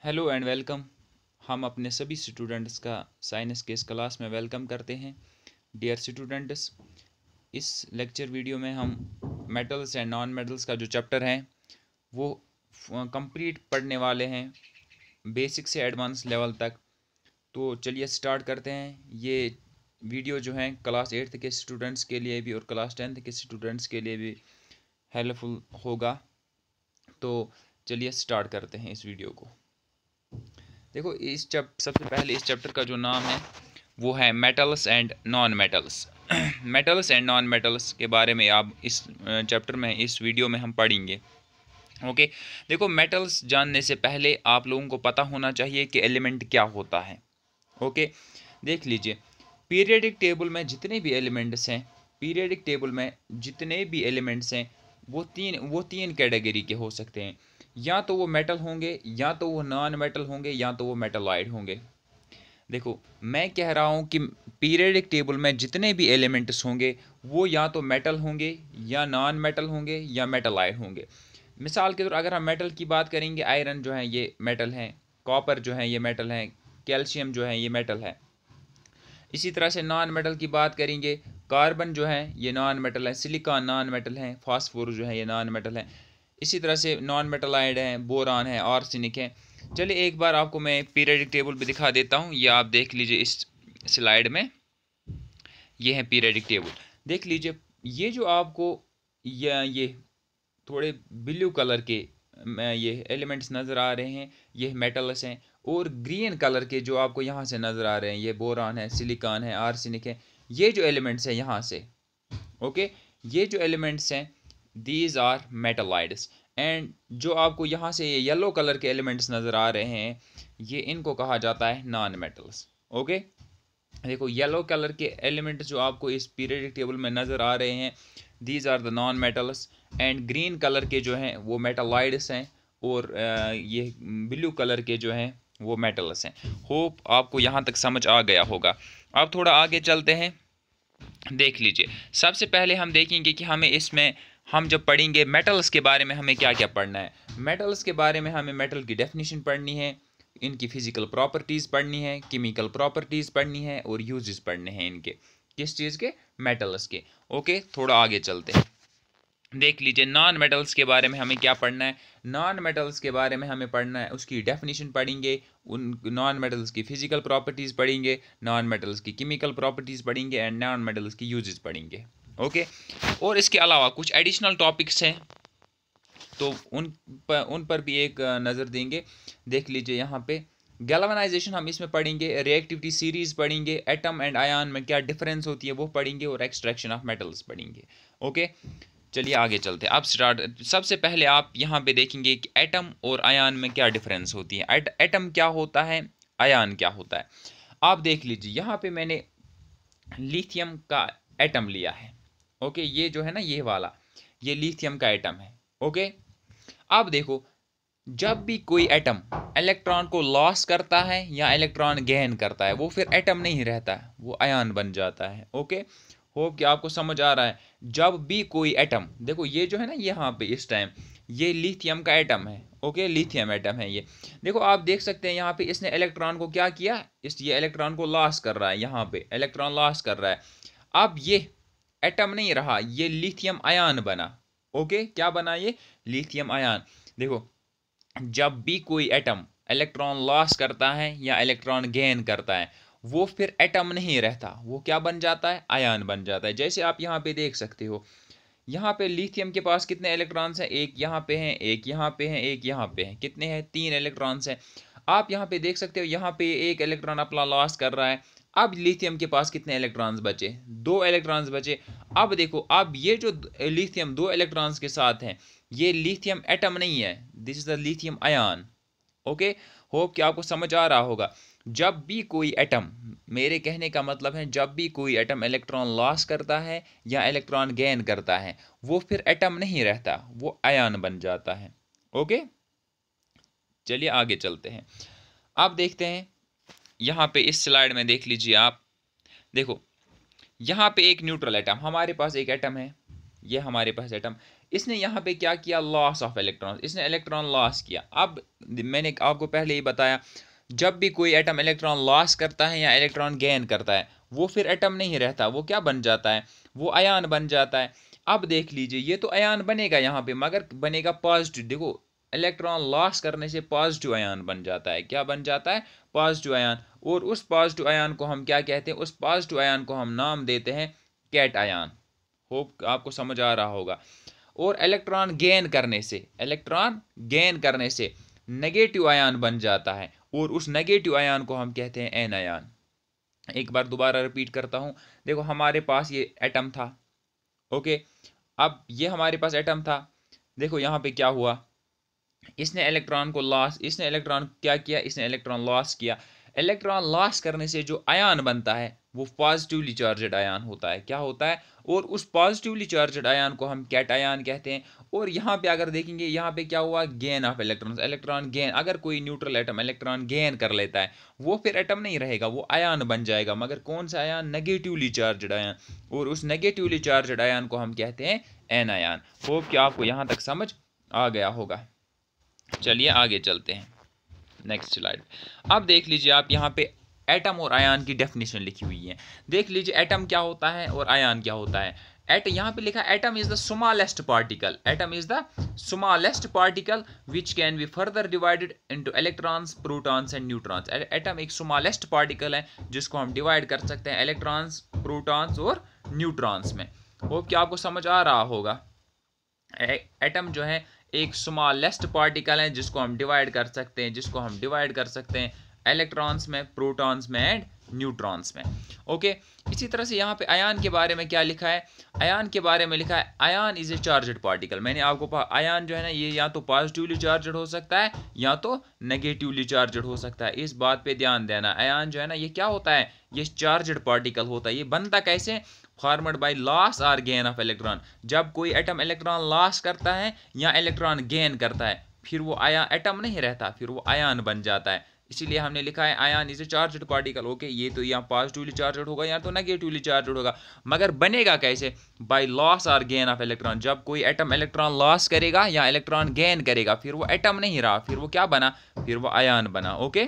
Hello and welcome. हम अपने सभी स्टूडेंट्स का साइंस के इस क्लास में वेलकम करते हैं। डियर स्टूडेंट्स, इस लेक्चर वीडियो में हम मेटल्स एंड नॉन मेटल्स का जो चैप्टर है वो कंप्लीट पढ़ने वाले हैं, बेसिक से एडवांस लेवल तक। तो चलिए स्टार्ट करते हैं। ये वीडियो जो है क्लास 8th के स्टूडेंट्स के लिए भी और क्लास 10th के स्टूडेंट्स के लिए भी हेल्पफुल होगा। तो चलिए स्टार्ट करते हैं इस वीडियो को। देखो, सबसे पहले इस चैप्टर का जो नाम है वो है metals and non metals. Metals and non metals के बारे में आप इस चैप्टर में, इस वीडियो में हम पढ़ेंगे। ओके। देखो, मेटल्स जानने से पहले आप लोगों को पता होना चाहिए कि एलिमेंट क्या होता है। ओके, देख लीजिए, पीरियडिक टेबल में जितने भी एलिमेंट्स हैं, पीरियडिक टेबल में जितने भी एलिमेंट्स हैं वो तीन कैटेगरी के हो सकते हैं। या तो वो मेटल होंगे, या तो वो नॉन मेटल होंगे, या तो वो मेटलॉइड होंगे। देखो, मैं कह रहा हूँ कि पीरियडिक टेबल में जितने भी एलिमेंट्स होंगे वो या तो मेटल होंगे, या नॉन मेटल होंगे, या मेटलॉइड होंगे। मिसाल के तौर अगर हम मेटल की बात करेंगे, आयरन जो है ये मेटल है, कॉपर जो है ये मेटल है, कैल्शियम जो है ये मेटल है। इसी तरह से नॉन मेटल की बात करेंगे, कार्बन जो है ये नॉन मेटल है, सिलिकॉन नॉन मेटल है, फास्फोरस जो है ये नॉन मेटल है। इसी तरह से नॉन मेटलाइड है, बोरान है, आर्सेनिक है। चलिए एक बार आपको मैं पीरियडिक टेबल भी दिखा देता हूँ। ये आप देख लीजिए इस स्लाइड में, ये है पीरियडिक टेबल। देख लीजिए, ये जो आपको ये थोड़े ब्लू कलर के ये एलिमेंट्स नज़र आ रहे हैं, ये मेटल्स हैं। और ग्रीन कलर के जो आपको यहाँ से नज़र आ रहे हैं, ये बोरान है, सिलिकॉन है, आर्सेनिक है। ये जो एलिमेंट्स हैं यहाँ से, ओके, ये जो एलिमेंट्स हैं दीज आर मेटलाइड्स। एंड जो आपको यहाँ से ये येलो कलर के एलिमेंट्स नज़र आ रहे हैं, ये इनको कहा जाता है नॉन मेटल्स। ओके, देखो, येलो कलर के एलिमेंट्स जो आपको इस पीरियडिक टेबल में नज़र आ रहे हैं, these are the non metals. And green colour के जो हैं वो मेटलॉइड्स हैं, और ये ब्लू कलर के जो हैं वो मेटल्स हैं। होप आपको यहाँ तक समझ आ गया होगा। अब थोड़ा आगे चलते हैं। देख लीजिए, सबसे पहले हम देखेंगे कि हमें इसमें, हम जब पढ़ेंगे मेटल्स के बारे में, हमें क्या क्या पढ़ना है। मेटल्स के बारे में हमें मेटल की डेफिनेशन पढ़नी है, इनकी फिजिकल प्रॉपर्टीज़ पढ़नी है, केमिकल प्रॉपर्टीज़ पढ़नी है, और यूजेस पढ़ने हैं इनके, किस चीज़ के, मेटल्स के। ओके, थोड़ा आगे चलते हैं। देख लीजिए, नॉन मेटल्स के बारे में हमें क्या पढ़ना है। नॉन मेटल्स के बारे में हमें पढ़ना है, उसकी डेफिनेशन पढ़ेंगे, उन नॉन मेटल्स की फिजिकल प्रॉपर्टीज़ पढ़ेंगे, नॉन मेटल्स की केमिकल प्रॉपर्टीज़ पढ़ेंगे, एंड नॉन मेटल्स की यूजेस पढ़ेंगे। ओके, और इसके अलावा कुछ एडिशनल टॉपिक्स हैं, तो उन पर भी एक नज़र देंगे। देख लीजिए यहाँ पे, गैल्वेनाइजेशन हम इसमें पढ़ेंगे, रिएक्टिविटी सीरीज पढ़ेंगे, एटम एंड आयन में क्या डिफरेंस होती है वो पढ़ेंगे, और एक्सट्रैक्शन ऑफ मेटल्स पढ़ेंगे। ओके, चलिए आगे चलते हैं। अब स्टार्ट, सबसे पहले आप यहाँ पे देखेंगे कि एटम और आयन में क्या डिफरेंस होती है। एटम क्या होता है, आयन क्या होता है। आप देख लीजिए, यहाँ पे मैंने लिथियम का एटम लिया है। ओके, ये जो है ना, ये वाला, ये लिथियम का एटम है। ओके, अब देखो, जब भी कोई एटम इलेक्ट्रॉन को लॉस करता है या इलेक्ट्रॉन गेन करता है, वो फिर एटम नहीं रहता है, वो आयन बन जाता है। ओके, होप कि आपको समझ आ रहा है। जब भी कोई एटम, देखो ये जो है ना, यहाँ पे इस टाइम ये लिथियम का एटम है। ओके, लिथियम एटम है ये। देखो, आप देख सकते हैं यहाँ पे इसने इलेक्ट्रॉन को क्या किया, ये इलेक्ट्रॉन को लॉस कर रहा है, यहाँ पे इलेक्ट्रॉन लॉस कर रहा है। अब ये एटम नहीं रहा, ये लिथियम आयन बना। ओके, क्या बना ये, लिथियम आयन। देखो, जब भी कोई एटम इलेक्ट्रॉन लॉस करता है या इलेक्ट्रॉन गेन करता है, वो फिर एटम नहीं रहता, वो क्या बन जाता है, आयन बन जाता है। जैसे आप यहाँ पे देख सकते हो, यहाँ पे लिथियम के पास कितने इलेक्ट्रॉन्स हैं, एक यहाँ पे हैं, एक यहाँ पे हैं, एक यहाँ पे हैं, कितने हैं, 3 इलेक्ट्रॉन्स हैं। आप यहाँ पे देख सकते हो, यहाँ पे एक इलेक्ट्रॉन अपना लॉस कर रहा है। अब लिथियम के पास कितने इलेक्ट्रॉन्स बचे, 2 इलेक्ट्रॉन्स बचे। अब देखो, अब ये जो लिथियम 2 इलेक्ट्रॉन्स के साथ हैं, ये लिथियम एटम नहीं है, this is the lithium ion. Okay, hope कि आपको समझ आ रहा होगा। जब भी कोई एटम, मेरे कहने का मतलब है, जब भी कोई एटम इलेक्ट्रॉन लॉस करता है या इलेक्ट्रॉन गेन करता है, वो फिर एटम नहीं रहता, वो आयन बन जाता है। ओके, चलिए आगे चलते हैं। आप देखते हैं यहाँ पे इस स्लाइड में, देख लीजिए आप, देखो यहाँ पे एक न्यूट्रल एटम, हमारे पास एक एटम है, ये हमारे पास एटम, इसने यहाँ पे क्या किया, लॉस ऑफ इलेक्ट्रॉन, इसने इलेक्ट्रॉन लॉस किया। अब मैंने आपको पहले ही बताया, जब भी कोई एटम इलेक्ट्रॉन लॉस करता है या इलेक्ट्रॉन गेन करता है, वो फिर एटम नहीं रहता, वो क्या बन जाता है, वो आयन बन जाता है। अब देख लीजिए, ये तो आयन बनेगा यहाँ पे, मगर बनेगा पॉजिटिव। देखो, इलेक्ट्रॉन लॉस करने से पॉजिटिव आयन बन जाता है। क्या बन जाता है, पॉजिटिव आयन। और उस पॉजिटिव आयन को हम क्या कहते हैं, उस पॉजिटिव आयन को हम नाम देते हैं कैट आयन। होप आपको समझ आ रहा होगा। और इलेक्ट्रॉन गेन करने से, इलेक्ट्रॉन गेन करने से नेगेटिव आयन बन जाता है, और उस नेगेटिव आयन को हम कहते हैं एन आयन। एक बार दोबारा रिपीट करता हूं। देखो, हमारे पास ये एटम था, ओके। अब ये हमारे पास एटम था। देखो यहाँ पे क्या हुआ, इसने इलेक्ट्रॉन को लॉस, इसने इलेक्ट्रॉन क्या किया, इसने इलेक्ट्रॉन लॉस किया। इलेक्ट्रॉन लॉस करने से जो आयन बनता है वो पॉजिटिवली चार्जड आयन होता है। क्या होता है, और उस पॉजिटिवली चार्जड आयन को हम कैट आयन कहते हैं। और यहाँ पे अगर देखेंगे, यहाँ पे क्या हुआ, gain of electrons, electron gain. अगर कोई न्यूट्रल एटम इलेक्ट्रॉन गेन कर लेता है, वो फिर एटम नहीं रहेगा, वो आयन बन जाएगा। मगर कौन सा आयन, नेगेटिवली चार्जड आयन। और उस नेगेटिवली चार्जड आयन को हम कहते हैं एन आयन। होप कि आपको यहाँ तक समझ आ गया होगा। चलिए आगे चलते हैं नेक्स्ट स्लाइड। अब देख लीजिए आप, यहाँ पे एटम और आयन की डेफिनेशन लिखी हुई है। देख लीजिए एटम क्या होता है और आयन क्या होता है। यहाँ पे लिखा है, atom is the smallest particle, atom is the smallest particle which can be further divided into electrons, protons and neutrons. Atom एक स्मॉलेस्ट पार्टिकल है जिसको हम डिवाइड कर सकते हैं इलेक्ट्रॉन्स, प्रोटॉन्स और न्यूट्रॉन्स में। होप कि आपको समझ आ रहा होगा। एटम जो है एक स्मॉलेस्ट पार्टिकल है जिसको हम डिवाइड कर सकते हैं, जिसको हम डिवाइड कर सकते हैं इलेक्ट्रॉन्स में, प्रोटॉन्स में एंड न्यूट्रॉन्स में, ओके। इसी तरह से यहाँ पे आयन के बारे में क्या लिखा है, आयन के बारे में लिखा है, ion is a charged particle. मैंने आपको आयन जो है ना, ये या तो पॉजिटिवली चार्जड हो सकता है या तो नेगेटिवली चार्जड हो सकता है। इस बात पे ध्यान देना। आयन जो है ना, ये क्या होता है, ये चार्जड पार्टिकल होता है। ये बनता कैसे, फॉर्मड बाय लॉस और गेन ऑफ इलेक्ट्रॉन। जब कोई एटम इलेक्ट्रॉन लॉस करता है या इलेक्ट्रॉन गेन करता है, फिर वो आयन एटम नहीं रहता, फिर वो आयन बन जाता है। इसीलिए हमने लिखा है ion is a charged particle, okay. ये तो यहाँ पॉजिटिवली चार्जड होगा या तो नेगेटिवली चार्जड होगा। मगर बनेगा कैसे, बाय लॉस और गेन ऑफ इलेक्ट्रॉन। जब कोई एटम इलेक्ट्रॉन लॉस करेगा या इलेक्ट्रॉन गेन करेगा, फिर वो एटम नहीं रहा, फिर वो क्या बना, फिर वो आयन बना, ओके।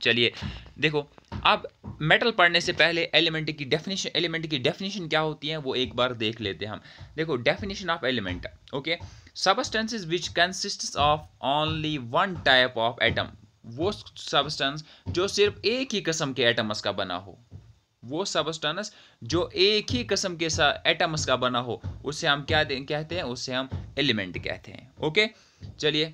चलिए देखो, अब मेटल पढ़ने से पहले एलिमेंट की डेफिनेशन क्या होती है वो एक बार देख लेते हैं हम। देखो, definition of element, okay. Substances which consists of only one type of atom. वो सबस्टेंस जो सिर्फ एक ही किस्म के एटम्स का बना हो, वो सबस्टेंस जो एक ही किस्म के एटम्स का बना हो, उसे हम क्या कहते हैं, उसे हम एलिमेंट कहते हैं, ओके। चलिए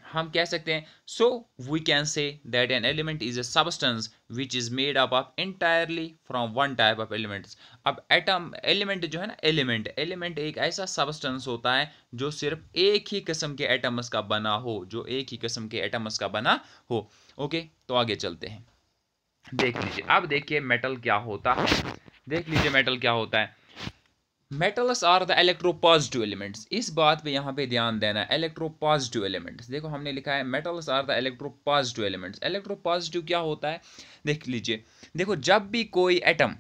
हम कह सकते हैं, so we can say that an element is a substance which is made up of entirely from one type of elements. अब एलिमेंट जो है ना, एलिमेंट एक ऐसा सब्सटेंस होता है जो सिर्फ एक ही किस्म के एटम्स का बना हो, जो एक ही किस्म के एटम्स का बना हो, ओके। तो आगे चलते हैं, देख लीजिए। अब देखिए मेटल क्या होता है, देख लीजिए मेटल क्या होता है। Metals are the electropositive elements. इस बात पे यहाँ पे ध्यान देना है, इलेक्ट्रोपॉजिटिव एलिमेंट्स। देखो हमने लिखा है metals are the electropositive elements. Electropositive क्या होता है, देख लीजिए। देखो, जब भी कोई एटम,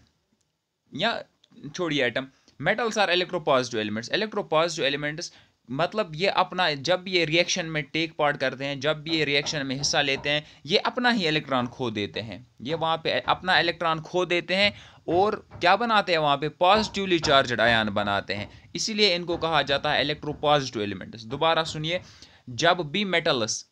या छोड़िए atom, metals are electropositive elements. Electropositive elements मतलब ये अपना, जब ये रिएक्शन में टेक पार्ट करते हैं, जब भी ये रिएक्शन में हिस्सा लेते हैं, ये अपना ही इलेक्ट्रॉन खो देते हैं। ये वहाँ पे अपना इलेक्ट्रॉन खो देते हैं और क्या बनाते हैं, वहाँ पे पॉजिटिवली चार्जड आयन बनाते हैं। इसीलिए इनको कहा जाता है इलेक्ट्रोपॉजिटिव एलिमेंट्स। दोबारा सुनिए, जब भी मेटल्स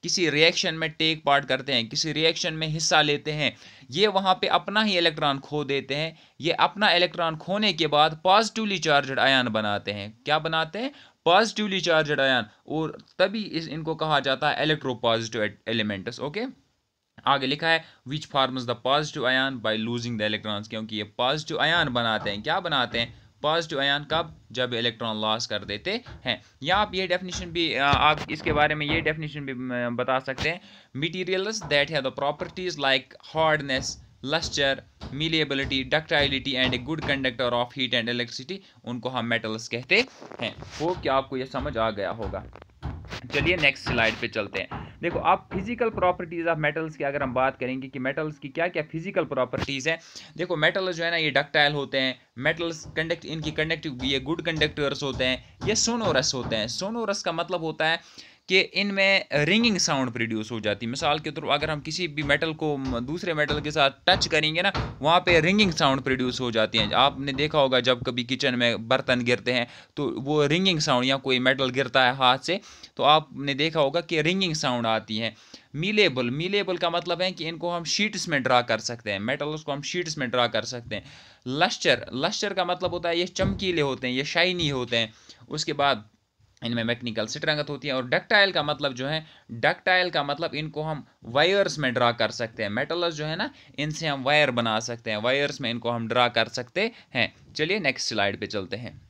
किसी रिएक्शन में टेक पार्ट करते हैं, किसी रिएक्शन में हिस्सा लेते हैं, ये वहाँ पे अपना ही इलेक्ट्रॉन खो देते हैं। ये अपना इलेक्ट्रॉन खोने के बाद पॉजिटिवली चार्जड आयन बनाते हैं। क्या बनाते हैं, पॉजिटिवली चार्जड आयन। और तभी इनको कहा जाता है इलेक्ट्रोपॉजिटिव एलिमेंट्स, ओके। आगे लिखा है which forms the positive ion by losing the electrons. क्योंकि ये पॉजिटिव आयन बनाते हैं। क्या बनाते हैं, पॉजिटिव आयन, कब, जब इलेक्ट्रॉन लॉस कर देते हैं। या आप ये डेफिनेशन भी, आप इसके बारे में ये डेफिनेशन भी बता सकते हैं, materials that have the properties like hardness, lustre, malleability, ductility and a good conductor of heat and electricity, उनको हम मेटल्स कहते हैं। होप कि आपको ये समझ आ गया होगा। चलिए नेक्स्ट स्लाइड पे चलते हैं। देखो आप फिजिकल प्रॉपर्टीज़ ऑफ मेटल्स की अगर हम बात करेंगे कि मेटल्स की क्या क्या फिजिकल प्रॉपर्टीज़ हैं। देखो मेटल्स जो है ना ये डक्टाइल होते हैं, मेटल्स इनकी कंडक्टिव ये गुड कंडक्टर्स होते हैं, ये सोनोरस होते हैं। सोनोरस का मतलब होता है कि इनमें रिंगिंग साउंड प्रोड्यूस हो जाती है। मिसाल के तौर अगर हम किसी भी मेटल को दूसरे मेटल के साथ टच करेंगे ना, वहाँ पे रिंगिंग साउंड प्रोड्यूस हो जाती है। आपने देखा होगा जब कभी किचन में बर्तन गिरते हैं तो वो रिंगिंग साउंड, या कोई मेटल गिरता है हाथ से तो आपने देखा होगा कि रिंगिंग साउंड आती है। मीलेबल का मतलब है कि इनको हम शीट्स में ड्रा कर सकते हैं, मेटल्स को हम शीट्स में ड्रा कर सकते हैं। लस्टर का मतलब होता है ये चमकीले होते हैं, ये शाइनी होते हैं। उसके बाद इनमें मैकेनिकल स्ट्रेंथ होती है। और डक्टाइल का मतलब जो है, डक्टाइल का मतलब इनको हम वायर्स में ड्रा कर सकते हैं। मेटल्स जो है ना, इनसे हम वायर बना सकते हैं, वायर्स में इनको हम ड्रा कर सकते हैं। चलिए नेक्स्ट स्लाइड पे चलते हैं।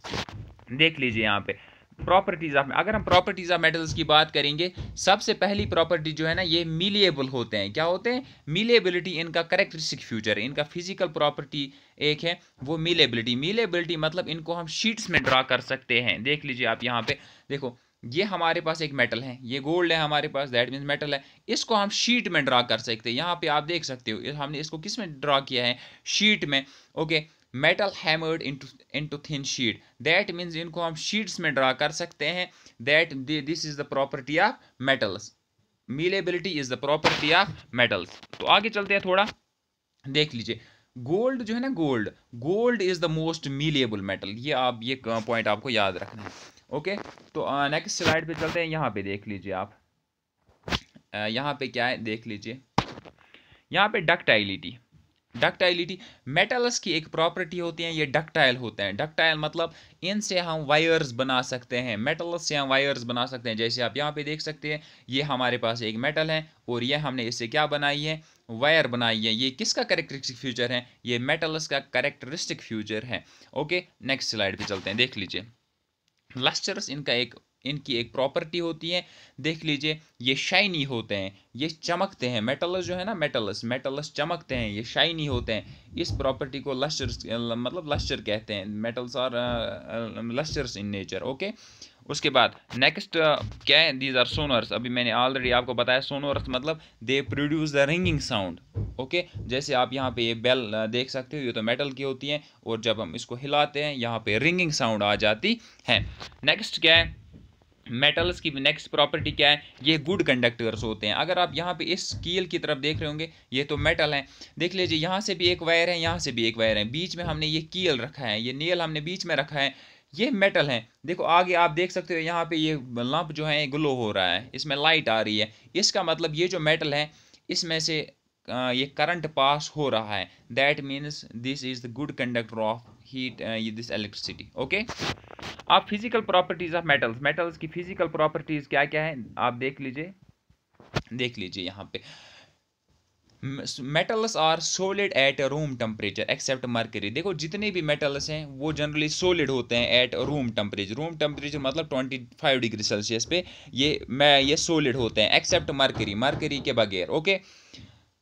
देख लीजिए यहाँ पे प्रॉपर्टीज ऑफ, अगर हम प्रॉपर्टीज ऑफ मेटल्स की बात करेंगे, सबसे पहली प्रॉपर्टी जो है ना, ये मीलिएबल होते हैं। क्या होते हैं? मीलिएबिलिटी इनका कैरेक्टरिस्टिक फ्यूचर है। इनका फिजिकल प्रॉपर्टी एक है वो मीलिएबिलिटी मतलब इनको हम शीट्स में ड्रा कर सकते हैं। देख लीजिए आप यहाँ पे, देखो ये हमारे पास एक मेटल है, ये गोल्ड है हमारे पास, दैट मीन्स मेटल है। इसको हम शीट में ड्रा कर सकते हैं। यहाँ पे आप देख सकते हो हमने इसको किस में ड्रा किया है? शीट में। Okay, metal hammered into thin sheet, that means इनको हम शीट्स में ड्रा कर सकते हैं। That this is the property of metals. Malleability is the property of metals. तो आगे चलते हैं थोड़ा, देख लीजिए गोल्ड जो है ना, gold is the most malleable metal. ये पॉइंट आपको याद रखना है। ओके, तो नेक्स्ट स्लाइड पे चलते हैं। यहाँ पे देख लीजिए आप, यहाँ पे क्या है देख लीजिए, यहाँ पे डक्टाइलिटी मेटल्स की एक प्रॉपर्टी होती है, ये डक्टाइल होते हैं। डक्टाइल मतलब इनसे हम वायर्स बना सकते हैं, मेटल्स से हम वायर्स बना सकते हैं। जैसे आप यहाँ पे देख सकते हैं, ये हमारे पास एक मेटल है और ये हमने इससे क्या बनाई है? वायर बनाई है। ये किसका कैरेक्टरिस्टिक फ्यूचर है? ये मेटल्स का कैरेक्टरिस्टिक फ्यूचर है। ओके, नेक्स्ट स्लाइड पे चलते हैं। देख लीजिए लस्टर्स इनकी एक प्रॉपर्टी होती है। देख लीजिए ये शाइनी होते हैं, ये चमकते हैं। मेटल्स जो है ना, मेटल्स चमकते हैं, ये शाइनी होते हैं। इस प्रॉपर्टी को लस्टर्स मतलब लस्टर कहते हैं। Metals are lustres in nature. Okay, उसके बाद नेक्स्ट क्या है? These are sonorous. अभी मैंने ऑलरेडी आपको बताया, सोनर्स मतलब they produce the ringing sound. Okay, जैसे आप यहाँ पे ये बेल देख सकते हो, ये तो मेटल की होती है और जब हम इसको हिलाते हैं यहाँ पे रिंगिंग साउंड आ जाती है। नेक्स्ट क्या है? मेटल्स की नेक्स्ट प्रॉपर्टी क्या है? ये गुड कंडक्टर्स होते हैं। अगर आप यहाँ पे इस कील की तरफ देख रहे होंगे, ये तो मेटल है। देख लीजिए यहाँ से भी एक वायर है, यहाँ से भी एक वायर है, बीच में हमने ये कील रखा है, ये नेल हमने बीच में रखा है, ये मेटल है। देखो आगे आप देख सकते हो यहाँ पे ये लंप जो है ग्लो हो रहा है, इसमें लाइट आ रही है। इसका मतलब ये जो मेटल है इसमें से ये करंट पास हो रहा है। That means this is the good conductor of heat, this electricity. Okay, आप फिजिकल प्रॉपर्टीज ऑफ मेटल्स की फिजिकल प्रॉपर्टीज क्या क्या है आप देख लीजिए यहाँ पे। Metals are solid at room temperature except mercury. देखो जितने भी मेटल्स हैं वो जनरली सोलिड होते हैं eight room temperature. Room temperature मतलब 25 डिग्री सेल्सियस पे ये सोलिड होते हैं, एक्सेप्ट मर्करी के बगैर। ओके,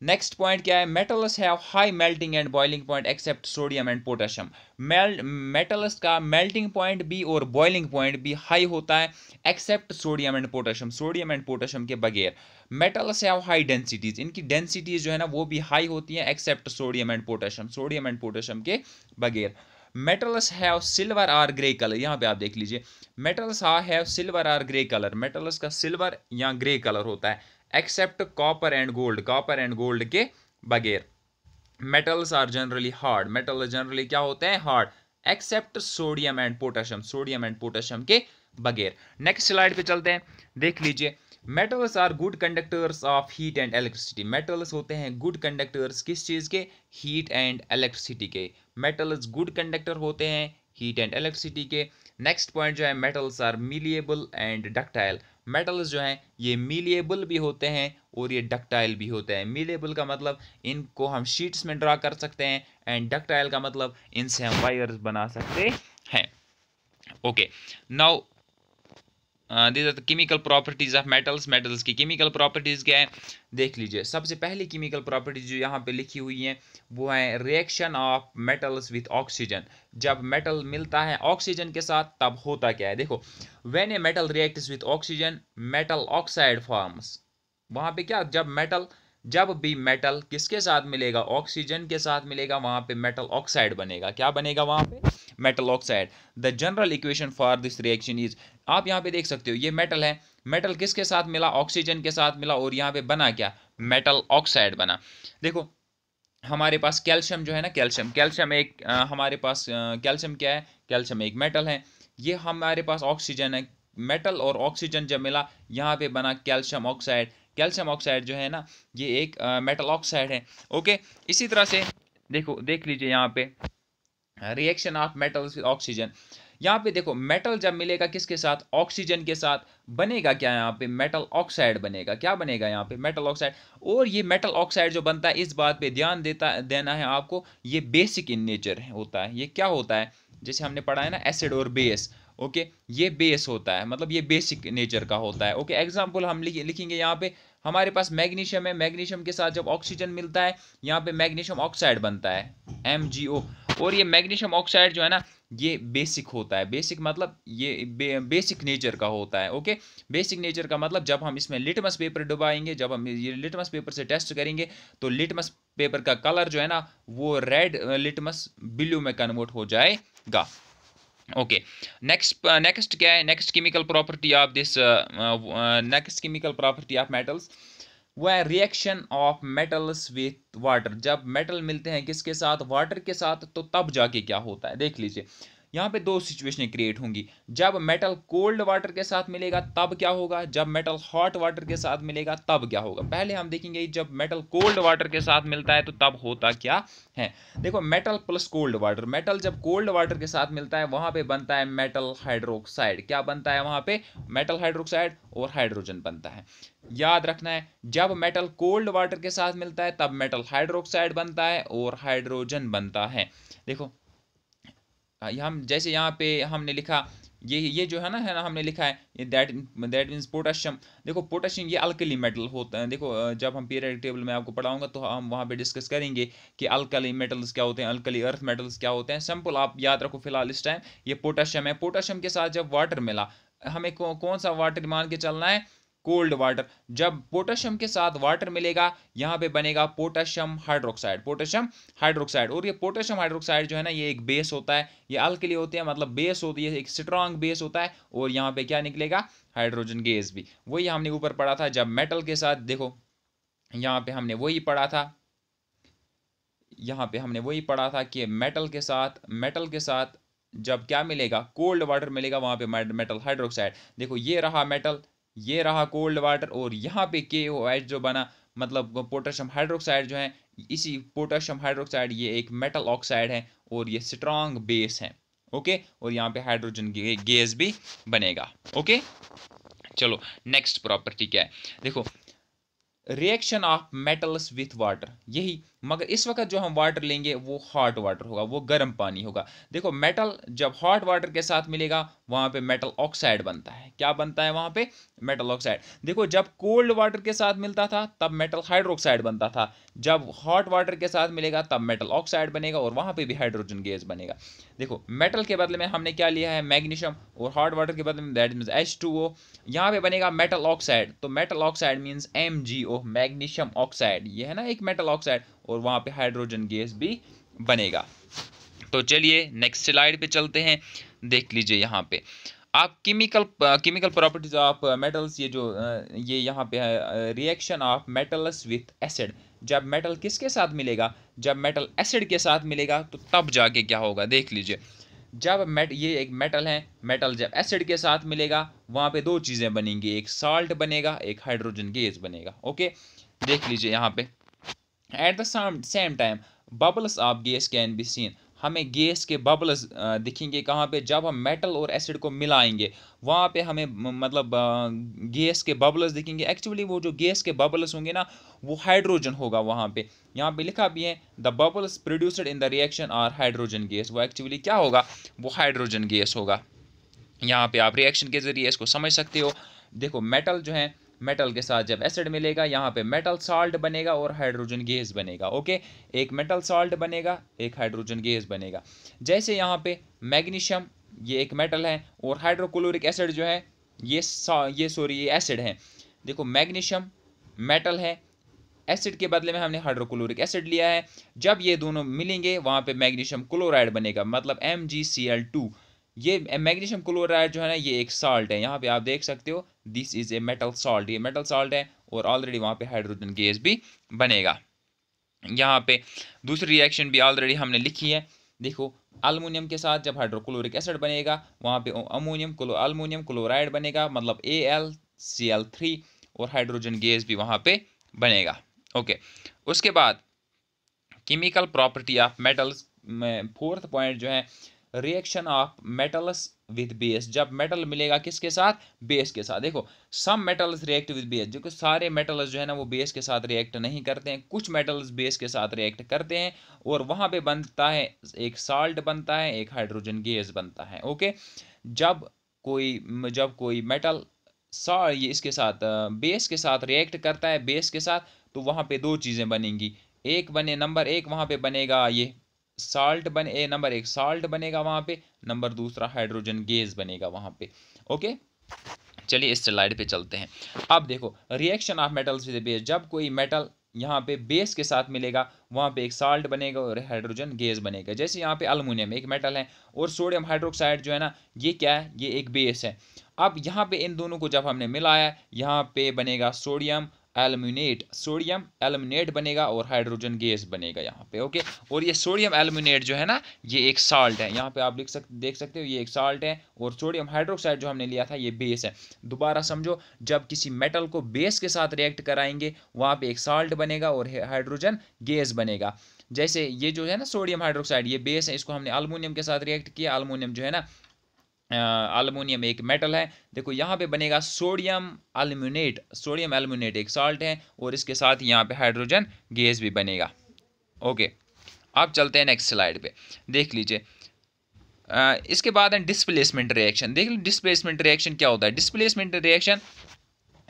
नेक्स्ट पॉइंट क्या है? Metals have high melting and boiling point accept sodium and potassium. Metals का मेल्टिंग पॉइंट भी और बॉइलिंग पॉइंट भी हाई होता है एक्सेप्ट सोडियम एंड पोटेशियम के बगैर। मेटल्स हैव हाई डेंसिटीज, इनकी डेंसिटीज जो है ना वो भी हाई होती है एक्सेप्ट सोडियम एंड पोटेशियम के बगैर। Metals have silver or grey colour. यहाँ पे आप देख लीजिए metals have silver or grey colour, metals का सिल्वर या ग्रे कलर होता है एक्सेप्ट कॉपर एंड गोल्ड के बगैर। Metals are generally hard, metal generally क्या होते हैं? Hard, except sodium and potassium के बगैर। नेक्स्ट स्लाइड पे चलते हैं। देख लीजिए metals are good conductors of heat and electricity. Metals होते हैं गुड कंडक्टर्स किस चीज़ के? हीट एंड इलेक्ट्रिसिटी के। मेटल्स गुड कंडक्टर होते हैं हीट एंड इलेक्ट्रिसिटी के। नेक्स्ट पॉइंट जो है metals are malleable and ductile. Metals जो हैं ये मीलिएबल भी होते हैं और ये डक्टाइल भी होते हैं। मीलिएबल का मतलब इनको हम शीट्स में ड्रा कर सकते हैं एंड डक्टाइल का मतलब इनसे हम वायर्स बना सकते हैं। Okay, now these are the chemical properties of metals की केमिकल प्रॉपर्टीज क्या है? देख लीजिए सबसे पहली केमिकल प्रॉपर्टीज जो यहाँ पे लिखी हुई है वो है reaction of metals with oxygen. जब मेटल मिलता है ऑक्सीजन के साथ तब होता क्या है? देखो when a metal reacts with oxygen metal oxide forms. वहां पे क्या, जब भी मेटल किसके साथ मिलेगा, ऑक्सीजन के साथ मिलेगा, वहां पे मेटल ऑक्साइड बनेगा। क्या बनेगा वहां पे, metal oxide. The general equation for this reaction is, आप यहाँ पे देख सकते हो ये मेटल है, मेटल किसके साथ मिला, ऑक्सीजन के साथ मिला, और यहाँ पे बना क्या, मेटल ऑक्साइड बना। देखो हमारे पास कैल्शियम जो है ना, कैल्शियम एक हमारे पास कैल्शियम क्या है, कैल्शियम एक मेटल है। ये हमारे पास ऑक्सीजन है, मेटल और ऑक्सीजन जब मिला यहाँ पे बना कैल्शियम ऑक्साइड। कैल्शियम ऑक्साइड जो है ना, ये एक मेटल ऑक्साइड है। ओके, इसी तरह से देखो, देख लीजिए यहाँ पे reaction of metals with oxygen. यहाँ पे देखो मेटल जब मिलेगा किसके साथ, ऑक्सीजन के साथ, बनेगा क्या, यहाँ पे मेटल ऑक्साइड बनेगा। क्या बनेगा यहाँ पे, मेटल ऑक्साइड। और ये मेटल ऑक्साइड जो बनता है, इस बात पे ध्यान देना है आपको, ये बेसिक इन नेचर होता है। ये क्या होता है, जैसे हमने पढ़ा है ना एसिड और बेस, ओके, ये बेस होता है, मतलब ये बेसिक नेचर का होता है। ओके, एग्जाम्पल हम लिखेंगे यहाँ पे, हमारे पास मैग्नीशियम है, मैग्नीशियम के साथ जब ऑक्सीजन मिलता है, यहाँ पे मैग्नीशियम ऑक्साइड बनता है, MgO। और ये मैग्नीशियम ऑक्साइड जो है ना, ये बेसिक होता है। बेसिक मतलब ये बेसिक नेचर का होता है। ओके, बेसिक नेचर का मतलब जब हम इसमें लिटमस पेपर डुबाएंगे, जब हम ये लिटमस पेपर से टेस्ट करेंगे, तो लिटमस पेपर का कलर जो है ना, वो रेड लिटमस ब्लू में कन्वर्ट हो जाएगा। ओके, नेक्स्ट क्या है, next chemical property of this, next chemical property of metals, वो है reaction of metals with water. जब मेटल मिलते हैं किसके साथ, वाटर के साथ, तो तब जाके क्या होता है, देख लीजिए यहाँ पे दो सिचुएशनें क्रिएट होंगी। जब मेटल कोल्ड वाटर के साथ मिलेगा तब क्या होगा, जब मेटल हॉट वाटर के साथ मिलेगा तब क्या होगा। पहले हम देखेंगे जब मेटल कोल्ड वाटर के साथ मिलता है तो तब होता क्या है। देखो metal plus cold water, metal जब कोल्ड वाटर के साथ मिलता है वहां पे बनता है मेटल हाइड्रोक्साइड। क्या बनता है वहां पे, मेटल हाइड्रोक्साइड, और हाइड्रोजन बनता है। याद रखना है, जब मेटल कोल्ड वाटर के साथ मिलता है तब मेटल हाइड्रोक्साइड बनता है और हाइड्रोजन बनता है। देखो हम जैसे यहाँ पे हमने लिखा, ये जो है ना हमने लिखा है ये दैट मीन्स पोटेशियम। देखो पोटेशियम ये अल्कली मेटल होता है। देखो जब हम पीरियोडिक टेबल में आपको पढ़ाऊंगा तो हम वहाँ पे डिस्कस करेंगे कि अल्कली मेटल्स क्या होते हैं, अल्कली अर्थ मेटल्स क्या होते हैं। सिंपल आप याद रखो फिलहाल इस टाइम ये पोटेशियम है। पोटेशियम के साथ जब वाटर मिला, हमें कौन सा वाटर मान के चलना है, कोल्ड वाटर। जब पोटेशियम के साथ वाटर मिलेगा यहाँ पे बनेगा पोटेशियम हाइड्रोक्साइड, पोटेशियम हाइड्रोक्साइड। और ये पोटेशियम हाइड्रोक्साइड जो है ना, ये एक बेस होता है, ये अल्कली होती है, मतलब बेस होती है, एक स्ट्रॉन्ग बेस होता है। और यहाँ पे क्या निकलेगा, हाइड्रोजन गैस भी। वही हमने ऊपर पढ़ा था जब मेटल के साथ, देखो यहाँ पे हमने वही पढ़ा था, यहाँ पे हमने वही पढ़ा था कि मेटल के साथ जब क्या मिलेगा, कोल्ड वाटर मिलेगा, वहां पे मेटल हाइड्रोक्साइड। देखो ये रहा मेटल, ये रहा कोल्ड वाटर, और यहाँ पे KOH जो बना, मतलब पोटेशियम हाइड्रोक्साइड जो है, इसी पोटेशियम हाइड्रोक्साइड ये एक मेटल ऑक्साइड है और ये स्ट्रॉन्ग बेस है। ओके, और यहाँ पे हाइड्रोजन गैस भी बनेगा। ओके, चलो नेक्स्ट प्रॉपर्टी क्या है, देखो reaction of metals with water. यही, मगर इस वक्त जो हम वाटर लेंगे वो हॉट वाटर होगा, वो गर्म पानी होगा। देखो मेटल जब हॉट वाटर के साथ मिलेगा वहां पे मेटल ऑक्साइड बनता है। क्या बनता है वहां पे, मेटल ऑक्साइड। देखो जब कोल्ड वाटर के साथ मिलता था तब मेटल हाइड्रोक्साइड बनता था, जब हॉट वाटर के साथ मिलेगा तब मेटल ऑक्साइड बनेगा और वहां पे भी हाइड्रोजन गैस बनेगा। देखो मेटल के बदले में हमने क्या लिया है, मैग्नीशियम, और हॉट वाटर के बदले में दैट मींस H2O। यहाँ पे बनेगा मेटल ऑक्साइड, तो metal oxide means MgO, magnesium oxide. ये है ना एक मेटल ऑक्साइड, और वहां पे हाइड्रोजन गैस भी बनेगा। तो चलिए नेक्स्ट स्लाइड पे चलते हैं। देख लीजिए यहाँ पे आप केमिकल प्रॉपर्टीज ऑफ मेटल्स, ये जो ये यहाँ पे है reaction of metals with acid. जब मेटल किसके साथ मिलेगा, जब मेटल एसिड के साथ मिलेगा तो तब जाके क्या होगा, देख लीजिए। जब ये एक मेटल है, मेटल जब एसिड के साथ मिलेगा वहां पे दो चीजें बनेंगी, एक साल्ट बनेगा, एक हाइड्रोजन गैस बनेगा। ओके, देख लीजिए यहाँ पे at the same time bubbles of gas can be seen. हमें गैस के बबल्स दिखेंगे कहाँ पे, जब हम मेटल और एसिड को मिलाएंगे वहाँ पे हमें मतलब गैस के बबल्स दिखेंगे। एक्चुअली वो जो गैस के बबल्स होंगे ना, वो हाइड्रोजन होगा वहाँ पे। यहाँ पे लिखा भी है the bubbles produced in the reaction are hydrogen gas. वो एक्चुअली क्या होगा, वो हाइड्रोजन गैस होगा। यहाँ पे आप रिएक्शन के जरिए इसको समझ सकते हो। देखो मेटल जो है, मेटल के साथ जब एसिड मिलेगा यहाँ पे मेटल साल्ट बनेगा और हाइड्रोजन गैस बनेगा। ओके, एक मेटल साल्ट बनेगा, एक हाइड्रोजन गैस बनेगा। जैसे यहाँ पे मैग्नीशियम ये एक मेटल है, और हाइड्रोक्लोरिक एसिड जो है ये एसिड है। देखो मैग्नीशियम मेटल है, एसिड के बदले में हमने हाइड्रोक्लोरिक एसिड लिया है। जब ये दोनों मिलेंगे वहाँ पे मैग्नीशियम क्लोराइड बनेगा, मतलब MgCl2। ये मैग्नीशियम क्लोराइड जो है ना ये एक साल्ट है, यहाँ पे आप देख सकते हो this is a metal salt, ये मेटल सॉल्ट है और ऑलरेडी वहाँ पे हाइड्रोजन गैस भी बनेगा। यहाँ पे दूसरी रिएक्शन भी ऑलरेडी हमने लिखी है, देखो अल्मोनियम के साथ जब हाइड्रोक्लोरिक एसिड बनेगा वहाँ पे अल्मोनियम क्लोराइड बनेगा, मतलब AlCl3 और हाइड्रोजन गैस भी वहाँ पे बनेगा। ओके, उसके बाद केमिकल प्रॉपर्टी ऑफ मेटल्स में फोर्थ पॉइंट जो है reaction of metals with base. जब मेटल मिलेगा किसके साथ? बेस के साथ। देखो some metals react with base, जो कि सारे मेटल्स जो है ना वो बेस के साथ रिएक्ट नहीं करते हैं, कुछ मेटल्स बेस के साथ रिएक्ट करते हैं और वहाँ पे बनता है एक साल्ट बनता है, एक हाइड्रोजन गैस बनता है। ओके, जब कोई मेटल ये इसके साथ बेस के साथ रिएक्ट करता है बेस के साथ, तो वहाँ पे दो चीज़ें बनेंगी। नंबर एक वहाँ पे बनेगा ये साल्ट नंबर एक साल्ट बनेगा वहाँ पे, नंबर दूसरा हाइड्रोजन गैस बनेगा वहाँ पे। ओके, चलिए इस स्लाइड पे चलते हैं। अब देखो reaction of metals with base, जब कोई मेटल यहाँ पे बेस के साथ मिलेगा वहाँ पे एक साल्ट बनेगा और हाइड्रोजन गैस बनेगा। जैसे यहाँ पे अल्मोनियम एक मेटल है और सोडियम हाइड्रोक्साइड जो है ना ये क्या है? ये एक बेस है। अब यहाँ पे इन दोनों को जब हमने मिलाया यहाँ पे बनेगा सोडियम एल्यूमिनेट बनेगा और हाइड्रोजन गैस बनेगा यहाँ पे। ओके, और ये सोडियम एल्यूमिनेट जो है ना ये एक साल्ट है, यहाँ पे आप देख सकते हो ये एक साल्ट है और सोडियम हाइड्रोक्साइड जो हमने लिया था ये बेस है। दोबारा समझो, जब किसी मेटल को बेस के साथ रिएक्ट कराएंगे वहाँ पे एक साल्ट बनेगा और हाइड्रोजन गैस बनेगा। जैसे ये जो है ना सोडियम हाइड्रोक्साइड ये बेस है, इसको हमने अल्मोनियम के साथ रिएक्ट किया, अल्मोनियम जो है ना अल्मोनियम एक मेटल है, देखो यहाँ पे बनेगा सोडियम एल्यूमिनेट एक साल्ट है और इसके साथ यहाँ पे हाइड्रोजन गैस भी बनेगा। ओके, अब चलते हैं नेक्स्ट स्लाइड पे, देख लीजिए। इसके बाद है डिस्प्लेसमेंट रिएक्शन। देख लो डिस्प्लेसमेंट रिएक्शन क्या होता है। Displacement reaction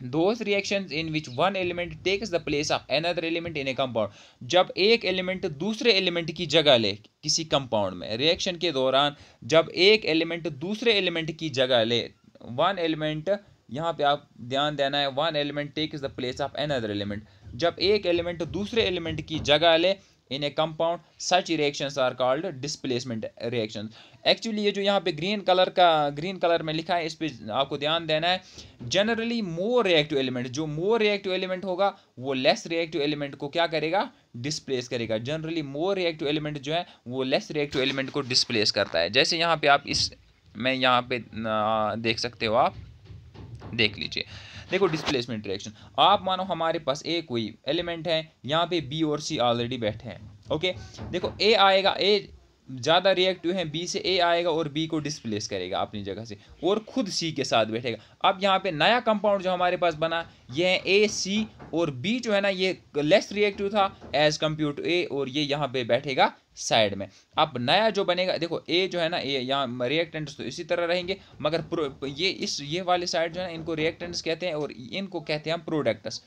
those reactions in which one element takes the place of another element in a compound, जब एक एलिमेंट दूसरे एलिमेंट की जगह ले किसी कंपाउंड में, रिएक्शन के दौरान जब एक एलिमेंट दूसरे एलिमेंट की जगह ले, वन एलिमेंट, यहाँ पे आप ध्यान देना है, one element takes the place of another element, जब एक एलिमेंट दूसरे एलिमेंट की जगह ले in a compound, such reactions are called displacement reaction. Actually ये जो यहाँ पे ग्रीन कलर में लिखा है इस पे आपको ध्यान देना है। जनरली मोर रिएक्टिव एलिमेंट, जो मोर रिएक्टिव एलिमेंट होगा वो लेस रिएक्टिव एलिमेंट को क्या करेगा? डिस्प्लेस करेगा। जनरली मोर रिएक्टिव एलिमेंट जो है वो लेस रिएक्टिव एलिमेंट को डिस्प्लेस करता है। जैसे यहाँ पे आप मैं यहाँ पे देख सकते हो, आप देख लीजिए, देखो डिस्प्लेसमेंट रिएक्शन, आप मानो हमारे पास ए कोई एलिमेंट है, यहाँ पे बी और सी ऑलरेडी बैठे हैं। ओके, देखो ए आएगा, ए ज़्यादा रिएक्टिव है बी से, ए आएगा और बी को डिस्प्लेस करेगा अपनी जगह से और खुद सी के साथ बैठेगा। अब यहाँ पे नया कंपाउंड जो हमारे पास बना ये है ए सी, और बी जो है ना ये लेस रिएक्टिव था एज कम्पेयर टू ए, और ये यहाँ पे बैठेगा साइड में। अब नया जो बनेगा, देखो ए जो है ना, ए यहाँ रिएक्टेंट्स तो इसी तरह रहेंगे, मगर ये वाले साइड जो है ना इनको रिएक्टेंट्स कहते हैं और इनको कहते हैं हम प्रोडक्ट्स।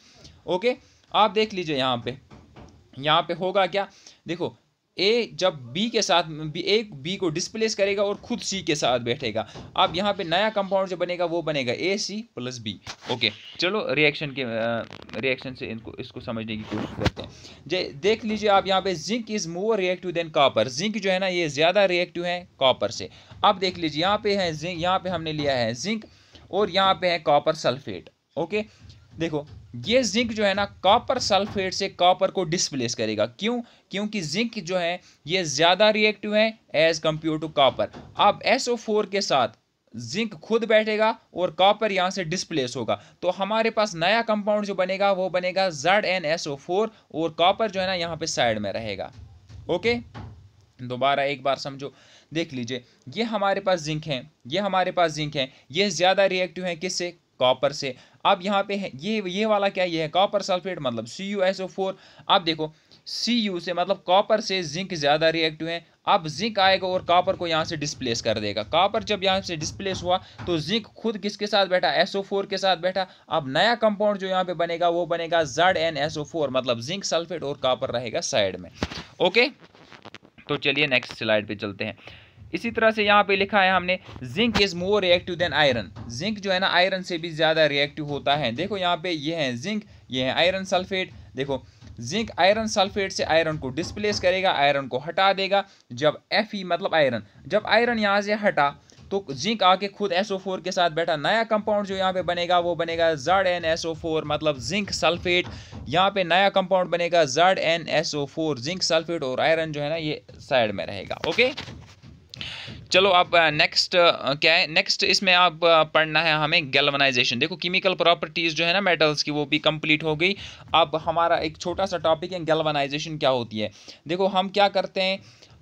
ओके, आप देख लीजिए यहाँ पे होगा क्या, देखो ए जब बी के साथ बी को डिस्प्लेस करेगा और खुद सी के साथ बैठेगा। अब यहाँ पे नया कंपाउंड जो बनेगा वो बनेगा ए सी प्लस बी। ओके, चलो रिएक्शन से इसको समझने की कोशिश करते हैं। देख लीजिए आप यहाँ पे zinc is more reactive than copper, zinc जो है ना ये ज़्यादा रिएक्टिव है कॉपर से। अब देख लीजिए यहाँ पे है जिंक, यहाँ पे हमने लिया है जिंक और यहाँ पे है कॉपर सल्फेट। ओके, देखो ये जिंक जो है ना कॉपर सल्फेट से कॉपर को डिस्प्लेस करेगा। क्यों? क्योंकि जिंक जो है ये ज़्यादा रिएक्टिव है एज कम्पेयर टू कॉपर। अब SO4 के साथ जिंक खुद बैठेगा और कॉपर यहाँ से डिस्प्लेस होगा, तो हमारे पास नया कंपाउंड जो बनेगा वो बनेगा ZnSO4 और कॉपर जो है ना यहाँ पे साइड में रहेगा। ओके, दोबारा एक बार समझो, देख लीजिए ये हमारे पास जिंक है, ये ज़्यादा रिएक्टिव है किससे? कॉपर से। अब यहाँ पे है ये वाला क्या, ये है कॉपर सल्फेट मतलब CuSO4। अब देखो Cu से मतलब कॉपर से जिंक ज़्यादा रिएक्टिव है। अब जिंक आएगा और कॉपर को यहाँ से डिस्प्लेस कर देगा। कॉपर जब यहाँ से डिस्प्लेस हुआ तो जिंक खुद किसके साथ बैठा? SO4 के साथ बैठा। अब नया कंपाउंड जो यहाँ पे बनेगा वो बनेगा ZnSO4 मतलब जिंक सल्फेट और कॉपर रहेगा साइड में। ओके, तो चलिए नेक्स्ट स्लाइड पे चलते हैं। इसी तरह से यहाँ पे लिखा है हमने zinc is more reactive than iron. Zinc जो है ना आयरन से भी ज़्यादा रिएक्टिव होता है। देखो यहाँ पे ये है जिंक, ये है आयरन सल्फेट। देखो जिंक आयरन सल्फेट से आयरन को डिस्प्लेस करेगा, आयरन को हटा देगा। जब Fe मतलब आयरन, जब आयरन यहाँ से हटा तो जिंक आके खुद SO4 के साथ बैठा, नया कंपाउंड जो यहाँ पे बनेगा वो बनेगा ZnSO4 मतलब जिंक सल्फेट। यहाँ पे नया कंपाउंड बनेगा ZnSO4 जिंक सल्फेट, और आयरन जो है ना ये साइड में रहेगा। ओके, चलो अब नेक्स्ट क्या है, नेक्स्ट इसमें आप पढ़ना है हमें गैल्वेनाइजेशन। देखो केमिकल प्रॉपर्टीज जो है ना मेटल्स की वो भी कंप्लीट हो गई। अब हमारा एक छोटा सा टॉपिक है गैल्वेनाइजेशन क्या होती है। देखो हम क्या करते हैं,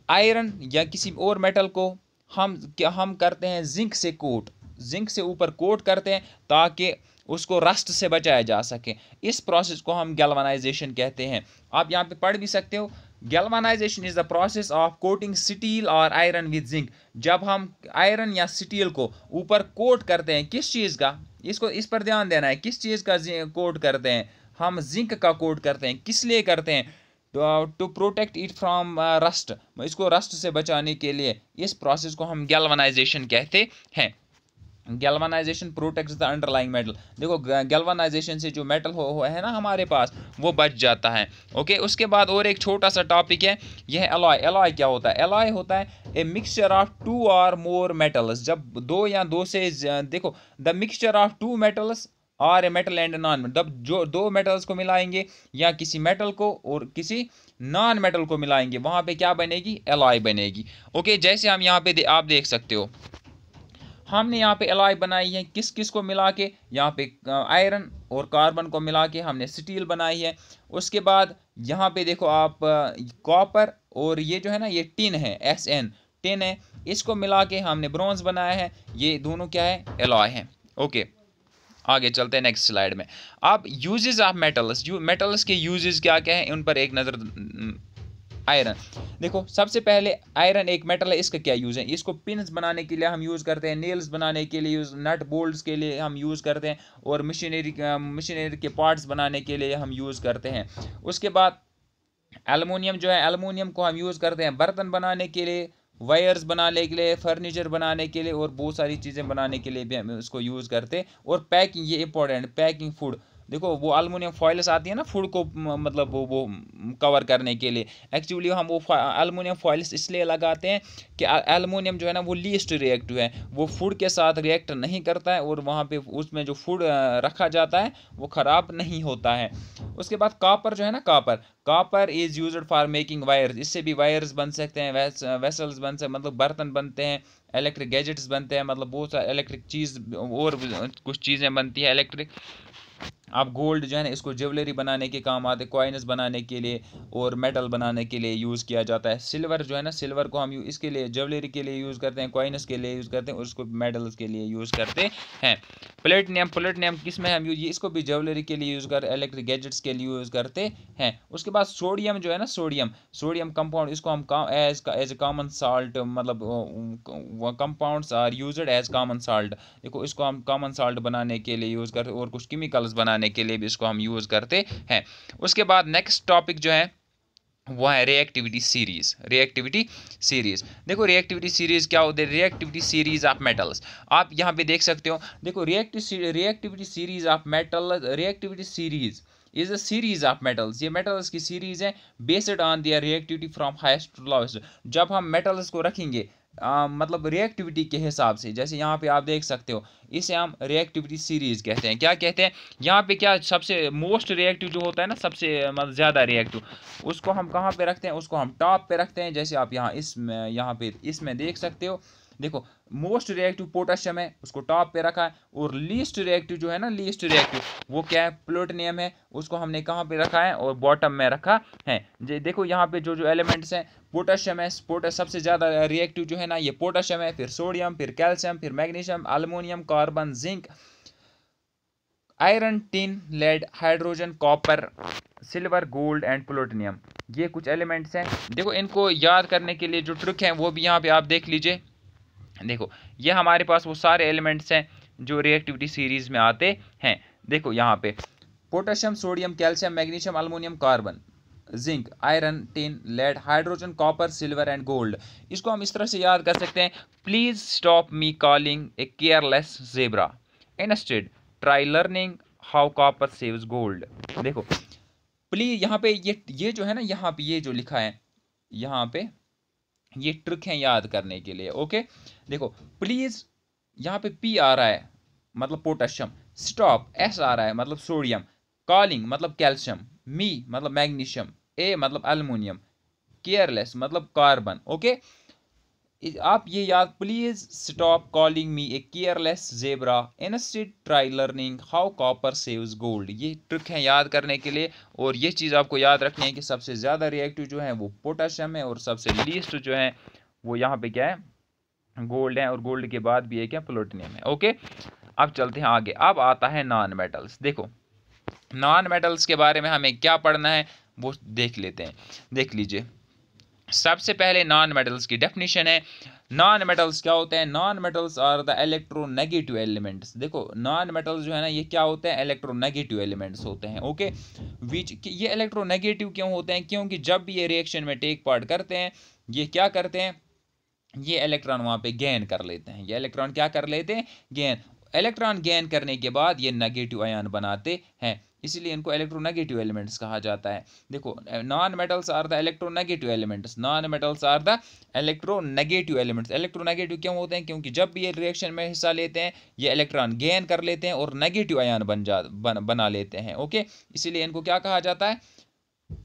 आयरन या किसी और मेटल को हम करते हैं जिंक से कोट, जिंक से ऊपर कोट करते हैं ताकि उसको रस्ट से बचाया जा सके। इस प्रोसेस को हम गैल्वेनाइजेशन कहते हैं। आप यहाँ पे पढ़ भी सकते हो, galvanisation is the process of coating steel और आयरन विद जिंक। जब हम आयरन या स्टील को ऊपर कोट करते हैं, किस चीज़ का, इसको इस पर ध्यान देना है, किस चीज़ का कोट करते हैं, हम जिंक का कोट करते हैं। किस लिए करते हैं, to protect it from rust, इसको रस्ट से बचाने के लिए। इस प्रोसेस को हम गैल्वेनाइजेशन कहते हैं। Galvanisation protects the underlying metal. देखो गैल्वेनाइजेशन से जो मेटल है ना हमारे पास वो बच जाता है। ओके, उसके बाद और एक छोटा सा टॉपिक है, यह है एलॉय। एलॉय क्या होता है, एलॉय होता है ए मिक्सचर ऑफ 2 और मोर मेटल्स। जब दो या दो से देखो द मिक्सचर ऑफ 2 मेटल्स और a metal and non metal, जब जो दो मेटल्स को मिलाएंगे या किसी मेटल को और किसी नॉन मेटल को मिलाएंगे, वहां पे क्या बनेगी, एलॉय बनेगी। ओके, जैसे हम यहाँ पे आप देख सकते हो, हमने यहाँ पे एलॉय बनाई है किस किस को मिला के, यहाँ पे आयरन और कार्बन को मिला के हमने स्टील बनाई है। उसके बाद यहाँ पे देखो आप कॉपर और ये जो है ना ये टिन है, Sn टिन है, इसको मिला के हमने ब्रॉन्ज बनाया है। ये दोनों क्या है, एलॉय है। ओके, आगे चलते हैं नेक्स्ट स्लाइड में। अब यूजेस ऑफ मेटल्स, मेटल्स के यूजेस क्या क्या है उन पर एक नज़र। आयरन, देखो सबसे पहले आयरन एक मेटल है, इसका क्या यूज़ है, इसको पिन्स बनाने के लिए हम यूज़ करते हैं, नेल्स बनाने के लिए यूज़, नट बोल्ट्स के लिए हम यूज़ करते हैं, और मशीनरी के पार्ट्स बनाने के लिए हम यूज़ करते हैं। उसके बाद एलुमिनियम जो है, एलुमिनियम को हम यूज़ करते हैं बर्तन बनाने के लिए, वायर्स बनाने के लिए, फर्नीचर बनाने के लिए, और बहुत सारी चीज़ें बनाने के लिए भी हम उसको यूज़ करते हैं। और पैकिंग, ये इंपॉर्टेंट, पैकिंग फूड, देखो वो एलुमिनियम फॉइल्स आती है ना फूड को मतलब वो कवर करने के लिए। एक्चुअली हम वो एलुमिनियम फॉइल्स इसलिए लगाते हैं कि एलुमिनियम जो है ना वो लीस्ट रिएक्टिव है, वो फूड के साथ रिएक्ट नहीं करता है, और वहाँ पे उसमें जो फूड रखा जाता है वो ख़राब नहीं होता है। उसके बाद कॉपर जो है ना, copper is used for making wires, इससे भी वायर्स बन सकते हैं, वेसल्स बन सकते, मतलब बर्तन बनते हैं, इलेक्ट्रिक गैजेट्स बनते हैं, मतलब बहुत सारे इलेक्ट्रिक चीज़ और कुछ चीज़ें बनती है इलेक्ट्रिक। आप गोल्ड जो है ना इसको ज्वेलरी बनाने के काम आते हैं, कॉइन्स बनाने के लिए और मेटल बनाने के लिए यूज़ किया जाता है। सिल्वर जो है ना, सिल्वर को हम इसके लिए ज्वेलरी के लिए यूज़ करते हैं, कॉइन्स के लिए यूज़ करते हैं, और उसको मेटल्स के लिए यूज़ करते हैं। प्लेटिनियम किस में हम यूज, इसको भी ज्वेलरी के लिए यूज़ करते हैं, इलेक्ट्रिक गैजेट्स के लिए यूज़ करते हैं। उसके बाद सोडियम जो है ना, सोडियम कंपाउंड, इसको हम एज ए कॉमन साल्ट, मतलब compounds are used as common salt. देखो इसको हम कॉमन साल्ट बनाने के लिए यूज़ करते हैं, और कुछ केमिकल्स बनाने के लिए भी इसको हम यूज करते हैं। उसके बाद नेक्स्ट टॉपिक जो है वो है रिएक्टिविटी सीरीज। देखो रिएक्टिविटी सीरीज क्या होती है, रिएक्टिविटी सीरीज ऑफ मेटल्स, आप यहाँ पे देख सकते हो। देखो reactivity series of metal, reactivity series is a series of metals, ये मेटल्स की सीरीज है based on their reactivity from highest to lowest. जब हम मेटल्स को रखेंगे मतलब रिएक्टिविटी के हिसाब से, जैसे यहाँ पे आप देख सकते हो, इसे हम रिएक्टिविटी सीरीज कहते हैं। क्या कहते हैं, यहाँ पे क्या सबसे मोस्ट रिएक्टिव जो होता है ना, सबसे मतलब ज़्यादा रिएक्टिव, उसको हम कहाँ पे रखते हैं, उसको हम टॉप पे रखते हैं। जैसे आप यहाँ पे इसमें देख सकते हो, देखो मोस्ट रिएक्टिव पोटेशियम है, उसको टॉप पे रखा है, और लीस्ट रिएक्टिव जो है ना, लीस्ट रिएक्टिव वो क्या है, प्लूटोनियम है, उसको हमने कहाँ पे रखा है, और बॉटम में रखा है। देखो यहाँ पे जो एलिमेंट्स हैं, पोटेशियम है, सबसे ज़्यादा रिएक्टिव जो है ना ये पोटेशियम है, फिर सोडियम, फिर कैल्शियम, फिर magnesium, aluminium, carbon, zinc, iron, tin, lead, hydrogen, copper, silver, gold and plutonium. ये कुछ एलिमेंट्स हैं। देखो इनको याद करने के लिए जो ट्रिक है वो भी यहाँ पे आप देख लीजिए। देखो ये हमारे पास वो सारे एलिमेंट्स हैं जो रिएक्टिविटी सीरीज में आते हैं। देखो यहाँ पे potassium, sodium, calcium, magnesium, aluminium, carbon, zinc, iron, tin, lead, hydrogen, copper, silver and gold. इसको हम इस तरह से याद कर सकते हैं, please stop me calling a careless zebra, instead try learning how copper saves gold. देखो प्लीज, यहाँ पे ये जो है ना, यहाँ पे ये जो लिखा है, यहाँ पे ये ट्रिक है याद करने के लिए। ओके, देखो प्लीज, यहाँ पे पी आ रहा है मतलब पोटेशियम, स्टॉप एस आ रहा है मतलब सोडियम, कॉलिंग मतलब कैल्शियम, मी मतलब मैग्नीशियम, ए मतलब एल्युमिनियम, केयरलेस मतलब कार्बन। ओके, आप ये याद, please stop calling me A careless zebra, instead try learning how copper saves gold. ये ट्रिक है याद करने के लिए। और ये चीज़ आपको याद रखनी है कि सबसे ज़्यादा रिएक्टिव जो है वो पोटेशियम है, और सबसे लीस्ट जो है वो यहाँ पे क्या है, गोल्ड है, और गोल्ड के बाद भी एक है प्लूटोनियम है। ओके, अब चलते हैं आगे। अब आता है नॉन मेटल्स। देखो नॉन मेटल्स के बारे में हमें क्या पढ़ना है वो देख लेते हैं। देख लीजिए, सबसे पहले नॉन मेटल्स की डेफिनेशन है। नॉन मेटल्स क्या होते हैं? Non metals are the electronegative elements. देखो नॉन मेटल्स जो है ना, ये क्या होते हैं? इलेक्ट्रोनेगेटिव एलिमेंट्स होते हैं। ओके, ये इलेक्ट्रोनेगेटिव क्यों होते हैं? क्योंकि जब भी ये रिएक्शन में टेक पार्ट करते हैं, ये क्या करते हैं, ये इलेक्ट्रॉन वहाँ पे गेन कर लेते हैं। ये इलेक्ट्रॉन क्या कर लेते हैं? गेन। इलेक्ट्रॉन गेन करने के बाद ये नेगेटिव आयन बनाते हैं, इसीलिए इनको इलेक्ट्रोनेगेटिव एलिमेंट्स कहा जाता है। देखो non metals are the electronegative elements. Non metals are the electronegative elements. Electronegative क्यों होते हैं? क्योंकि जब भी ये रिएक्शन में हिस्सा लेते हैं, ये इलेक्ट्रॉन गेन कर लेते हैं और नेगेटिव आयन बना लेते हैं। ओके, इसीलिए इनको क्या कहा जाता है?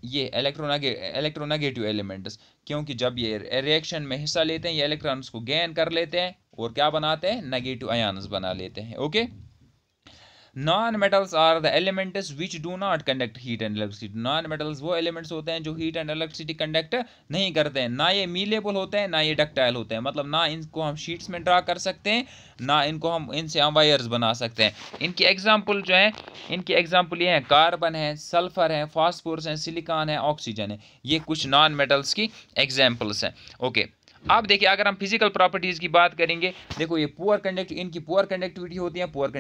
ये इलेक्ट्रोनेगेटिव एलिमेंट्स। क्योंकि जब ये रिएक्शन में हिस्सा लेते हैं, ये इलेक्ट्रॉन्स को गेन कर लेते हैं और क्या बनाते हैं? नेगेटिव आयन्स बना लेते हैं। Okay, non metals are the elements which do not conduct heat and electricity. Non metals वो एलिमेंट्स होते हैं जो हीट एंड इलेक्ट्रिसिटी कंडक्ट नहीं करते हैं। ना ये मीलेबल होते हैं, ना ये डक्टाइल होते हैं। मतलब ना इनको हम शीट्स में ड्रा कर सकते हैं, ना इनसे हम वायर्स बना सकते हैं। इनकी एग्जाम्पल जो है, इनकी एग्जाम्पल ये है, कार्बन है, सल्फर है, फास्फोरस है, सिलिकॉन है, ऑक्सीजन है। ये कुछ नॉन मेटल्स की एग्जाम्पल्स हैं। ओके, अब देखिए अगर हम फिजिकल प्रॉपर्टीज की बात करेंगे, देखो ये इनकी पुअर कंडक्टिविटी होती है। पुअर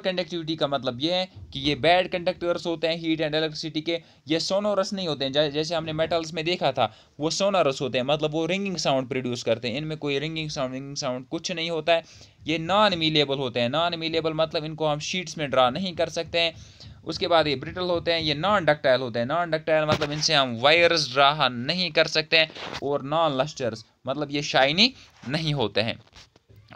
कंडक्टिविटी का मतलब ये है कि ये बैड कंडक्टर्स होते हैं हीट एंड इलेक्ट्रिसिटी के। ये सोनोरस नहीं होते हैं, जैसे हमने मेटल्स में देखा था, वो सोनोरस होते हैं, मतलब वो रिंगिंग साउंड प्रोड्यूस करते हैं। इनमें कोई रिंगिंग साउंड कुछ नहीं होता है। ये नॉन मीलेबल होते हैं। नॉन मीलेबल मतलब इनको हम शीट्स में ड्रा नहीं कर सकते हैं। उसके बाद ये ब्रिटल होते हैं। ये नॉन डक्टाइल होते हैं। नॉन डक्टाइल मतलब इनसे हम वायर्स ड्रा नहीं कर सकते हैं। और नॉन लस्टर्स मतलब ये शाइनी नहीं होते हैं।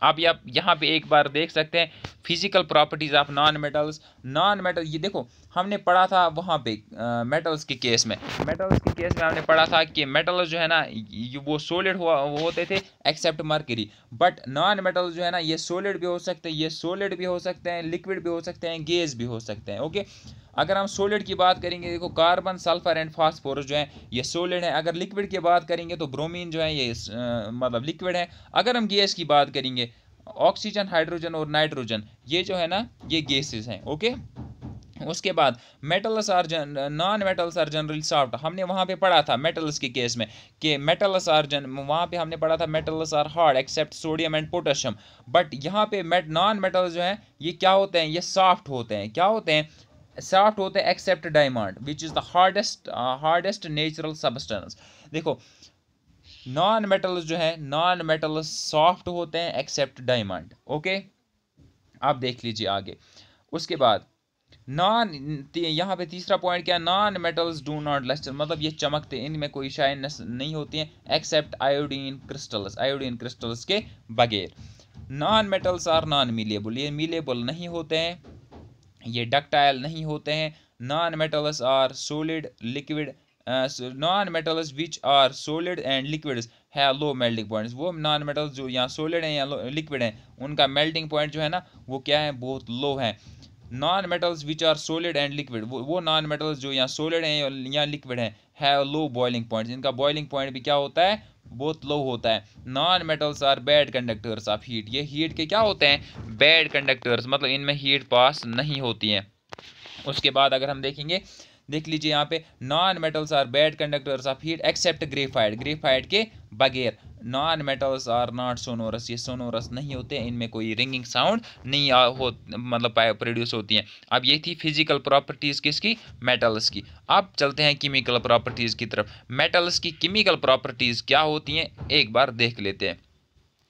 आप यहाँ पे एक बार देख सकते हैं physical properties of non metals. Non metal, ये देखो हमने पढ़ा था वहाँ पे मेटल्स के केस में हमने पढ़ा था कि मेटल्स जो है ना, वो सॉलिड होते थे except mercury. But non metals जो है ना, ये सॉलिड भी हो सकते हैं, लिक्विड भी हो सकते हैं, गैस भी हो सकते हैं। ओके, अगर हम सॉलिड की बात करेंगे, देखो कार्बन, सल्फर एंड फास्फोरस जो है ये सॉलिड है। अगर लिक्विड की बात करेंगे तो ब्रोमीन जो है ये मतलब लिक्विड है। अगर हम गैस की बात करेंगे, ऑक्सीजन, हाइड्रोजन और नाइट्रोजन ये जो है ना, ये गैसेस हैं। ओके, उसके बाद non metals are generally soft. हमने वहाँ पे पढ़ा था मेटल्स के केस में कि वहाँ पे हमने पढ़ा था metals are hard except sodium and potassium. But यहाँ पे नॉन मेटल्स जो है ये क्या होते हैं? ये सॉफ्ट होते हैं। क्या होते हैं? सॉफ्ट होते हैं except diamond which is the hardest natural substance. देखो नॉन मेटल्स सॉफ्ट होते हैं एक्सेप्ट डायमंड। ओके, आप देख लीजिए आगे। उसके बाद यहाँ पे तीसरा पॉइंट क्या? Non metals do not lustre, मतलब ये चमकते, इनमें कोई शाइननेस नहीं होती है एक्सेप्ट आयोडीन क्रिस्टल्स के बगैर। नॉन मेटल्स आर नॉन मीलेबल, ये मीलेबल नहीं होते हैं, ये डक्टाइल नहीं होते हैं। Non metals are solid liquid, non metals which are solid and liquids है लो मेल्टिंग पॉइंट्स। वो नॉन मेटल्स जो यहाँ सॉलिड हैं या लिक्विड हैं, उनका मेल्टिंग पॉइंट जो है ना, वो क्या है? बहुत लो है। Non metals which are solid and liquid, वो नॉन मेटल्स जो यहाँ सॉलिड हैं या लिक्विड हैं, है लो बॉइलिंग पॉइंट्स। इनका बॉइलिंग पॉइंट भी क्या होता है? बहुत लो होता है। Non metals are bad conductors of heat, ये हीट के क्या होते हैं? बैड कंडक्टर्स, मतलब इनमें हीट पास नहीं होती है। उसके बाद अगर हम देखेंगे, देख लीजिए यहाँ पे, non metals are bad conductors of heat except graphite के बगैर। Non metals are not sonorous, ये सोनोरस नहीं होते, इनमें कोई रिंगिंग साउंड नहीं मतलब प्रोड्यूस होती हैं। अब ये थी फिजिकल प्रॉपर्टीज़ किसकी, मेटल्स की। अब चलते हैं केमिकल प्रॉपर्टीज़ की तरफ। मेटल्स की केमिकल प्रॉपर्टीज़ क्या होती हैं एक बार देख लेते हैं।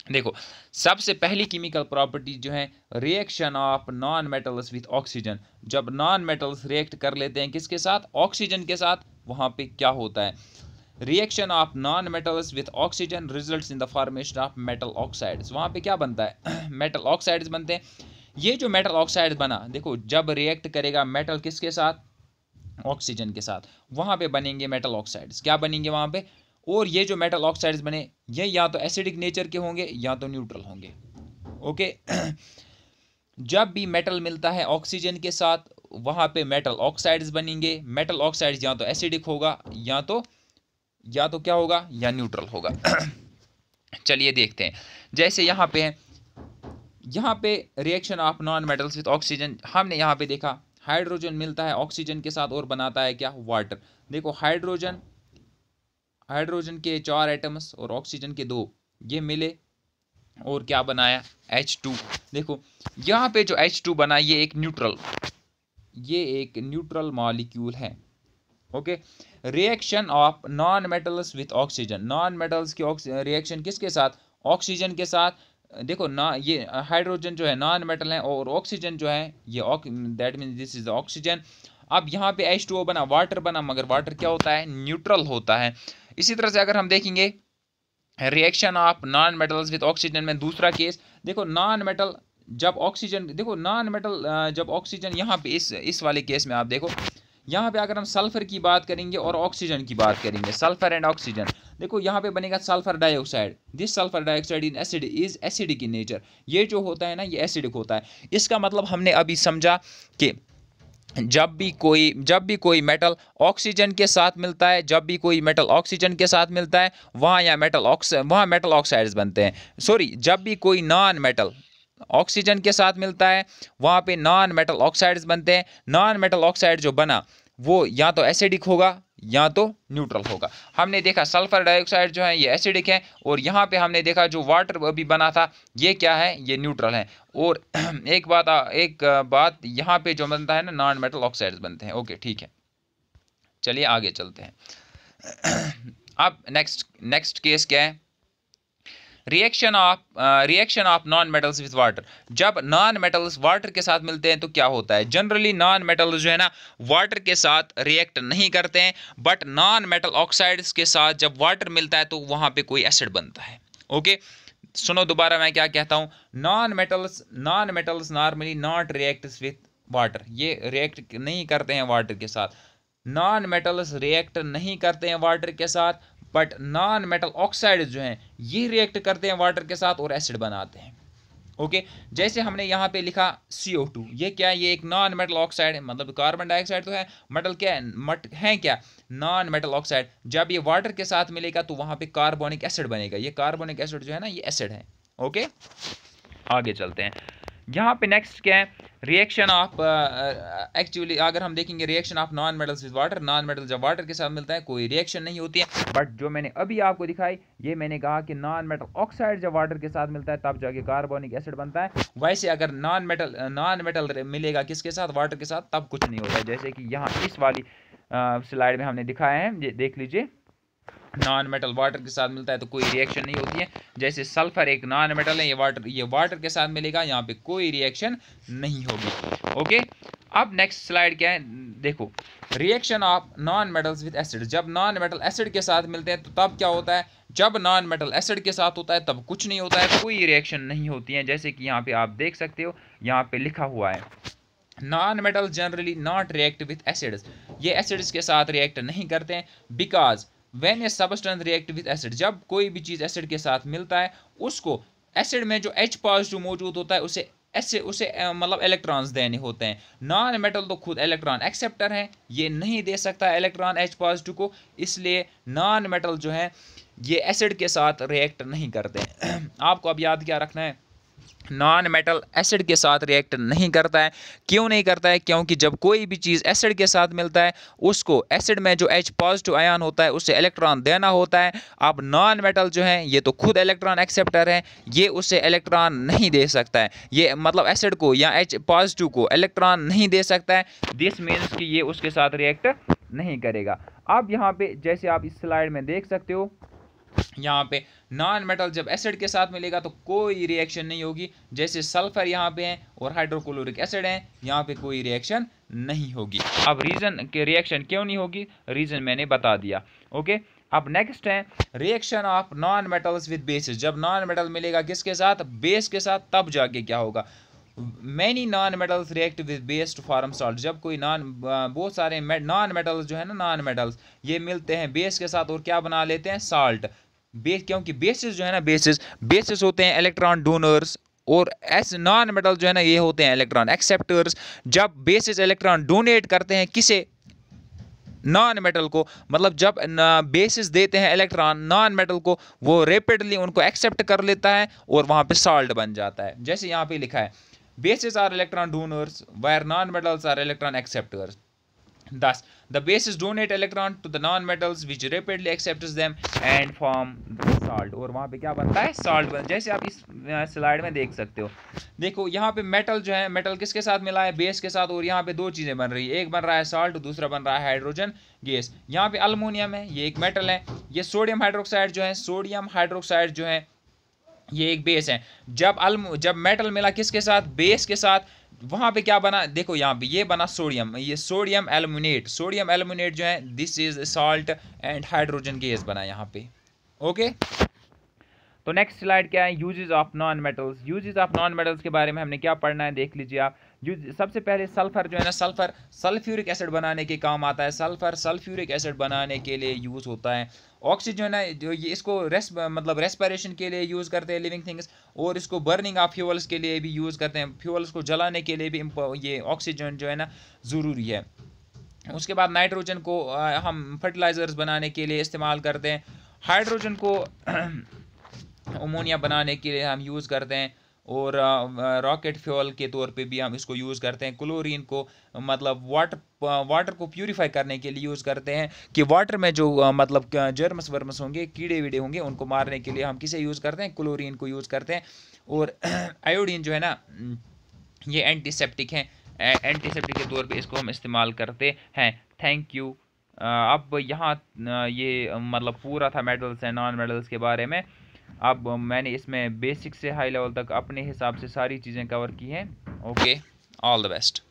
देखो, सबसे पहली केमिकल प्रॉपर्टी जो है reaction of non metals with oxygen. जब नॉन मेटल्स रिएक्ट कर लेते हैं किसके साथ, ऑक्सीजन के साथ, वहां पे क्या होता है, reaction of non metals with oxygen results in the formation of metal oxides. वहां पे क्या बनता है मेटल ऑक्साइड्स बनते हैं। ये जो मेटल ऑक्साइड बना, देखो जब रिएक्ट करेगा मेटल किसके साथ, ऑक्सीजन के साथ, वहां पे बनेंगे मेटल ऑक्साइड्स। क्या बनेंगे वहां पे, और ये जो मेटल ऑक्साइड्स बने ये या तो एसिडिक नेचर के होंगे या तो न्यूट्रल होंगे। ओके जब भी मेटल मिलता है ऑक्सीजन के साथ वहां पे मेटल ऑक्साइड्स बनेंगे। मेटल ऑक्साइड्स या तो एसिडिक होगा या तो क्या होगा, या न्यूट्रल होगा। चलिए देखते हैं, जैसे यहाँ पे reaction of non metals with oxygen, हमने यहाँ पे देखा हाइड्रोजन मिलता है ऑक्सीजन के साथ और बनाता है क्या, वाटर। देखो हाइड्रोजन के 4 एटम्स और ऑक्सीजन के 2, ये मिले और क्या बनाया, H2। देखो यहाँ पे जो H2 बना ये एक न्यूट्रल मॉलिक्यूल है। Okay reaction of non metals with oxygen, non metals की रिएक्शन किसके साथ, ऑक्सीजन के साथ। देखो ना, ये हाइड्रोजन जो है नॉन मेटल है और ऑक्सीजन जो है ये that means this is oxygen. अब यहाँ पे H2O बना, वाटर बना, मगर वाटर क्या होता है, न्यूट्रल होता है। इसी तरह से अगर हम देखेंगे reaction of non metals with oxygen में दूसरा केस, देखो नॉन मेटल जब ऑक्सीजन, देखो नॉन मेटल जब ऑक्सीजन, यहाँ पे इस वाले केस में आप देखो, यहाँ पे अगर हम सल्फर की बात करेंगे और ऑक्सीजन की बात करेंगे, सल्फर एंड ऑक्सीजन, देखो यहाँ पे बनेगा sulphur dioxide. This sulphur dioxide in acid is acidic in nature. ये जो होता है ना ये एसिडिक होता है। इसका मतलब हमने अभी समझा कि जब भी कोई मेटल ऑक्सीजन के साथ मिलता है, वहाँ मेटल ऑक्साइड्स बनते हैं। सॉरी, जब भी कोई नॉन मेटल ऑक्सीजन के साथ मिलता है वहाँ पे नॉन मेटल ऑक्साइड्स बनते हैं। नॉन मेटल ऑक्साइड जो बना वो या तो एसिडिक होगा या तो न्यूट्रल होगा। हमने देखा सल्फर डाइऑक्साइड जो है ये एसिडिक है, और यहाँ पे हमने देखा जो वाटर अभी बना था ये क्या है, ये न्यूट्रल है। और एक बात यहाँ पे जो बनता है ना, नॉन मेटल ऑक्साइड्स बनते हैं। ओके ठीक है, चलिए आगे चलते हैं। अब नेक्स्ट केस क्या है, reaction of non metals with water. जब नॉन मेटल्स वाटर के साथ मिलते हैं तो क्या होता है, जनरली नॉन मेटल्स जो है ना वाटर के साथ रिएक्ट नहीं करते हैं, बट नॉन मेटल ऑक्साइड्स के साथ जब वाटर मिलता है तो वहां पे कोई एसिड बनता है। ओके सुनो दोबारा मैं क्या कहता हूं, non metals normally not reacts with water, ये रिएक्ट नहीं करते हैं वाटर के साथ। नॉन मेटल्स रिएक्ट नहीं करते हैं वाटर के साथ, बट नॉन मेटल ऑक्साइड जो हैं ये रिएक्ट करते हैं वाटर के साथ और एसिड बनाते हैं। ओके जैसे हमने यहाँ पे लिखा CO2, ये क्या है, ये एक नॉन मेटल ऑक्साइड है, मतलब कार्बन डाइऑक्साइड तो है, मेटल क्या है, क्या नॉन मेटल ऑक्साइड। जब ये वाटर के साथ मिलेगा तो वहां पे कार्बोनिक एसिड बनेगा। ये कार्बोनिक एसिड जो है ना ये एसिड है। ओके आगे चलते हैं। यहाँ पे नेक्स्ट क्या है, रिएक्शन ऑफ एक्चुअली अगर हम देखेंगे reaction of non metals with water, non metal जब वाटर के साथ मिलता है कोई रिएक्शन नहीं होती है, बट जो मैंने अभी आपको दिखाई ये मैंने कहा कि नॉन मेटल ऑक्साइड जब वाटर के साथ मिलता है तब जाके कार्बोनिक एसिड बनता है। वैसे अगर नॉन मेटल मिलेगा किसके साथ, वाटर के साथ, तब कुछ नहीं होता है। जैसे कि यहाँ इस वाली स्लाइड में हमने दिखाया है, ये देख लीजिए, नॉन मेटल वाटर के साथ मिलता है तो कोई रिएक्शन नहीं होती है। जैसे सल्फर एक नॉन मेटल है, ये वाटर के साथ मिलेगा, यहाँ पे कोई रिएक्शन नहीं होगी। ओके अब नेक्स्ट स्लाइड क्या है, देखो reaction of non metals with acid. जब नॉन मेटल एसिड के साथ मिलते हैं तो तब क्या होता है, जब नॉन मेटल एसिड के साथ होता है तब कुछ नहीं होता है, कोई रिएक्शन नहीं होती है। जैसे कि यहाँ पे आप देख सकते हो, यहाँ पे लिखा हुआ है non metal generally not react with acids, ये एसिड्स के साथ रिएक्ट नहीं करते हैं। Because when a substance react with acid, जब कोई भी चीज़ एसिड के साथ मिलता है उसको एसिड में जो H पॉजिटिव मौजूद होता है उसे मतलब इलेक्ट्रॉन्स देने होते हैं। नॉन मेटल तो खुद इलेक्ट्रॉन एक्सेप्टर है, ये नहीं दे सकता इलेक्ट्रॉन H पॉजिटिव को, इसलिए नॉन मेटल जो है ये एसिड के साथ रिएक्ट नहीं करते हैं। आपको अब याद क्या रखना है, नॉन मेटल एसिड के साथ रिएक्ट नहीं करता है। क्यों नहीं करता है? क्योंकि जब कोई भी चीज़ एसिड के साथ मिलता है, उसको एसिड में जो H पॉजिटिव आयन होता है उससे इलेक्ट्रॉन देना होता है। अब नॉन मेटल जो है ये तो खुद इलेक्ट्रॉन एक्सेप्टर है, ये उससे इलेक्ट्रॉन नहीं दे सकता है। ये मतलब एसिड को या H पॉजिटिव को इलेक्ट्रॉन नहीं दे सकता है। दिस मीन्स कि ये उसके साथ रिएक्ट नहीं करेगा। अब यहाँ पे जैसे आप इस स्लाइड में देख सकते हो, यहाँ पे नॉन मेटल जब एसिड के साथ मिलेगा तो कोई रिएक्शन नहीं होगी। जैसे सल्फर यहाँ पे है और हाइड्रोक्लोरिक एसिड है, यहाँ पे कोई रिएक्शन नहीं होगी। अब रीजन के रिएक्शन क्यों नहीं होगी, रीजन मैंने बता दिया। ओके, अब नेक्स्ट है reaction of non metals with basis. जब नॉन मेटल मिलेगा किसके साथ? बेस के साथ, तब जाके क्या होगा? Many non metals react with base to form salt. जब कोई बहुत सारे नॉन मेटल्स जो है ना, नॉन मेटल्स ये मिलते हैं बेस के साथ और क्या बना लेते हैं? सॉल्ट। बेस, क्योंकि बेसिस जो है ना, बेसिस होते हैं इलेक्ट्रॉन डोनर्स, और एस नॉन मेटल जो है ना ये होते हैं इलेक्ट्रॉन एक्सेप्टर्स। जब बेसिस इलेक्ट्रॉन डोनेट करते हैं किसे? नॉन मेटल को, मतलब जब बेसिस देते हैं इलेक्ट्रॉन नॉन मेटल को, वो रैपिडली उनको एक्सेप्ट कर लेता है और वहाँ पे सॉल्ट बन जाता है। जैसे यहाँ पे लिखा है, bases are electron donors where non-metals are electron acceptors. Thus, the bases donate electron to the non-metals which rapidly accepts them and form salt. और वहाँ पे क्या बनता है? salt बन। जैसे आप इस स्लाइड में देख सकते हो, देखो यहाँ पे मेटल जो है, मेटल किसके साथ मिला है? बेस के साथ। और यहाँ पे दो चीज़ें बन रही है, एक बन रहा है सॉल्ट, दूसरा बन रहा है हाइड्रोजन गैस। यहाँ पे अल्मोनियम है, ये एक मेटल है। ये सोडियम हाइड्रोक्साइड जो है, सोडियम हाइड्रोक्साइड जो है ये एक बेस है। जब मेटल मिला किसके साथ? बेस के साथ। वहां पे क्या बना? देखो यहाँ पे ये बना सोडियम, ये सोडियम एल्युमिनेट। सोडियम एल्युमिनेट जो है this is salt and hydrogen gas बना यहाँ पे। ओके, तो नेक्स्ट स्लाइड क्या है? Uses of non metals. Uses of non metals के बारे में हमने क्या पढ़ना है, देख लीजिए आप। सबसे पहले सल्फर जो है ना, सल्फर सल्फ्यूरिक एसिड बनाने के काम आता है। सल्फर सल्फ्यूरिक एसिड बनाने के लिए यूज़ होता है। ऑक्सीजन है ना, जो ये इसको मतलब रेस्पिरेशन के लिए यूज़ करते हैं लिविंग थिंग्स, और इसको बर्निंग ऑफ फ्यूल्स के लिए भी यूज़ करते हैं। फ्यूल्स को जलाने के लिए भी ये ऑक्सीजन जो है ना ज़रूरी है। उसके बाद नाइट्रोजन को हम फर्टिलाइजर्स बनाने के लिए इस्तेमाल करते हैं। हाइड्रोजन को अमोनिया बनाने के लिए हम यूज़ करते हैं, और रॉकेट फ्यूल के तौर पे भी हम इसको यूज़ करते हैं। क्लोरीन को मतलब वाटर को प्यूरिफाई करने के लिए यूज़ करते हैं, कि वाटर में जो मतलब जर्मस वर्मस होंगे, कीड़े वीड़े होंगे, उनको मारने के लिए हम किसे यूज़ करते हैं? क्लोरीन को यूज़ करते हैं। और आयोडीन जो है ना, ये एंटीसेप्टिक है, एंटीसेप्टिक के तौर पे इसको हम इस्तेमाल करते हैं। Thank you. अब यहाँ ये मतलब पूरा था मेटल्स एंड नॉन मेटल्स के बारे में। अब मैंने इसमें बेसिक से हाई लेवल तक अपने हिसाब से सारी चीज़ें कवर की हैं। Okay, all the best.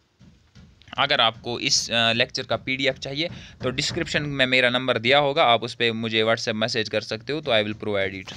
अगर आपको इस लेक्चर का PDF चाहिए तो डिस्क्रिप्शन में मेरा नंबर दिया होगा, आप उस पर मुझे व्हाट्सएप मैसेज कर सकते हो, तो आई विल प्रोवाइड इट।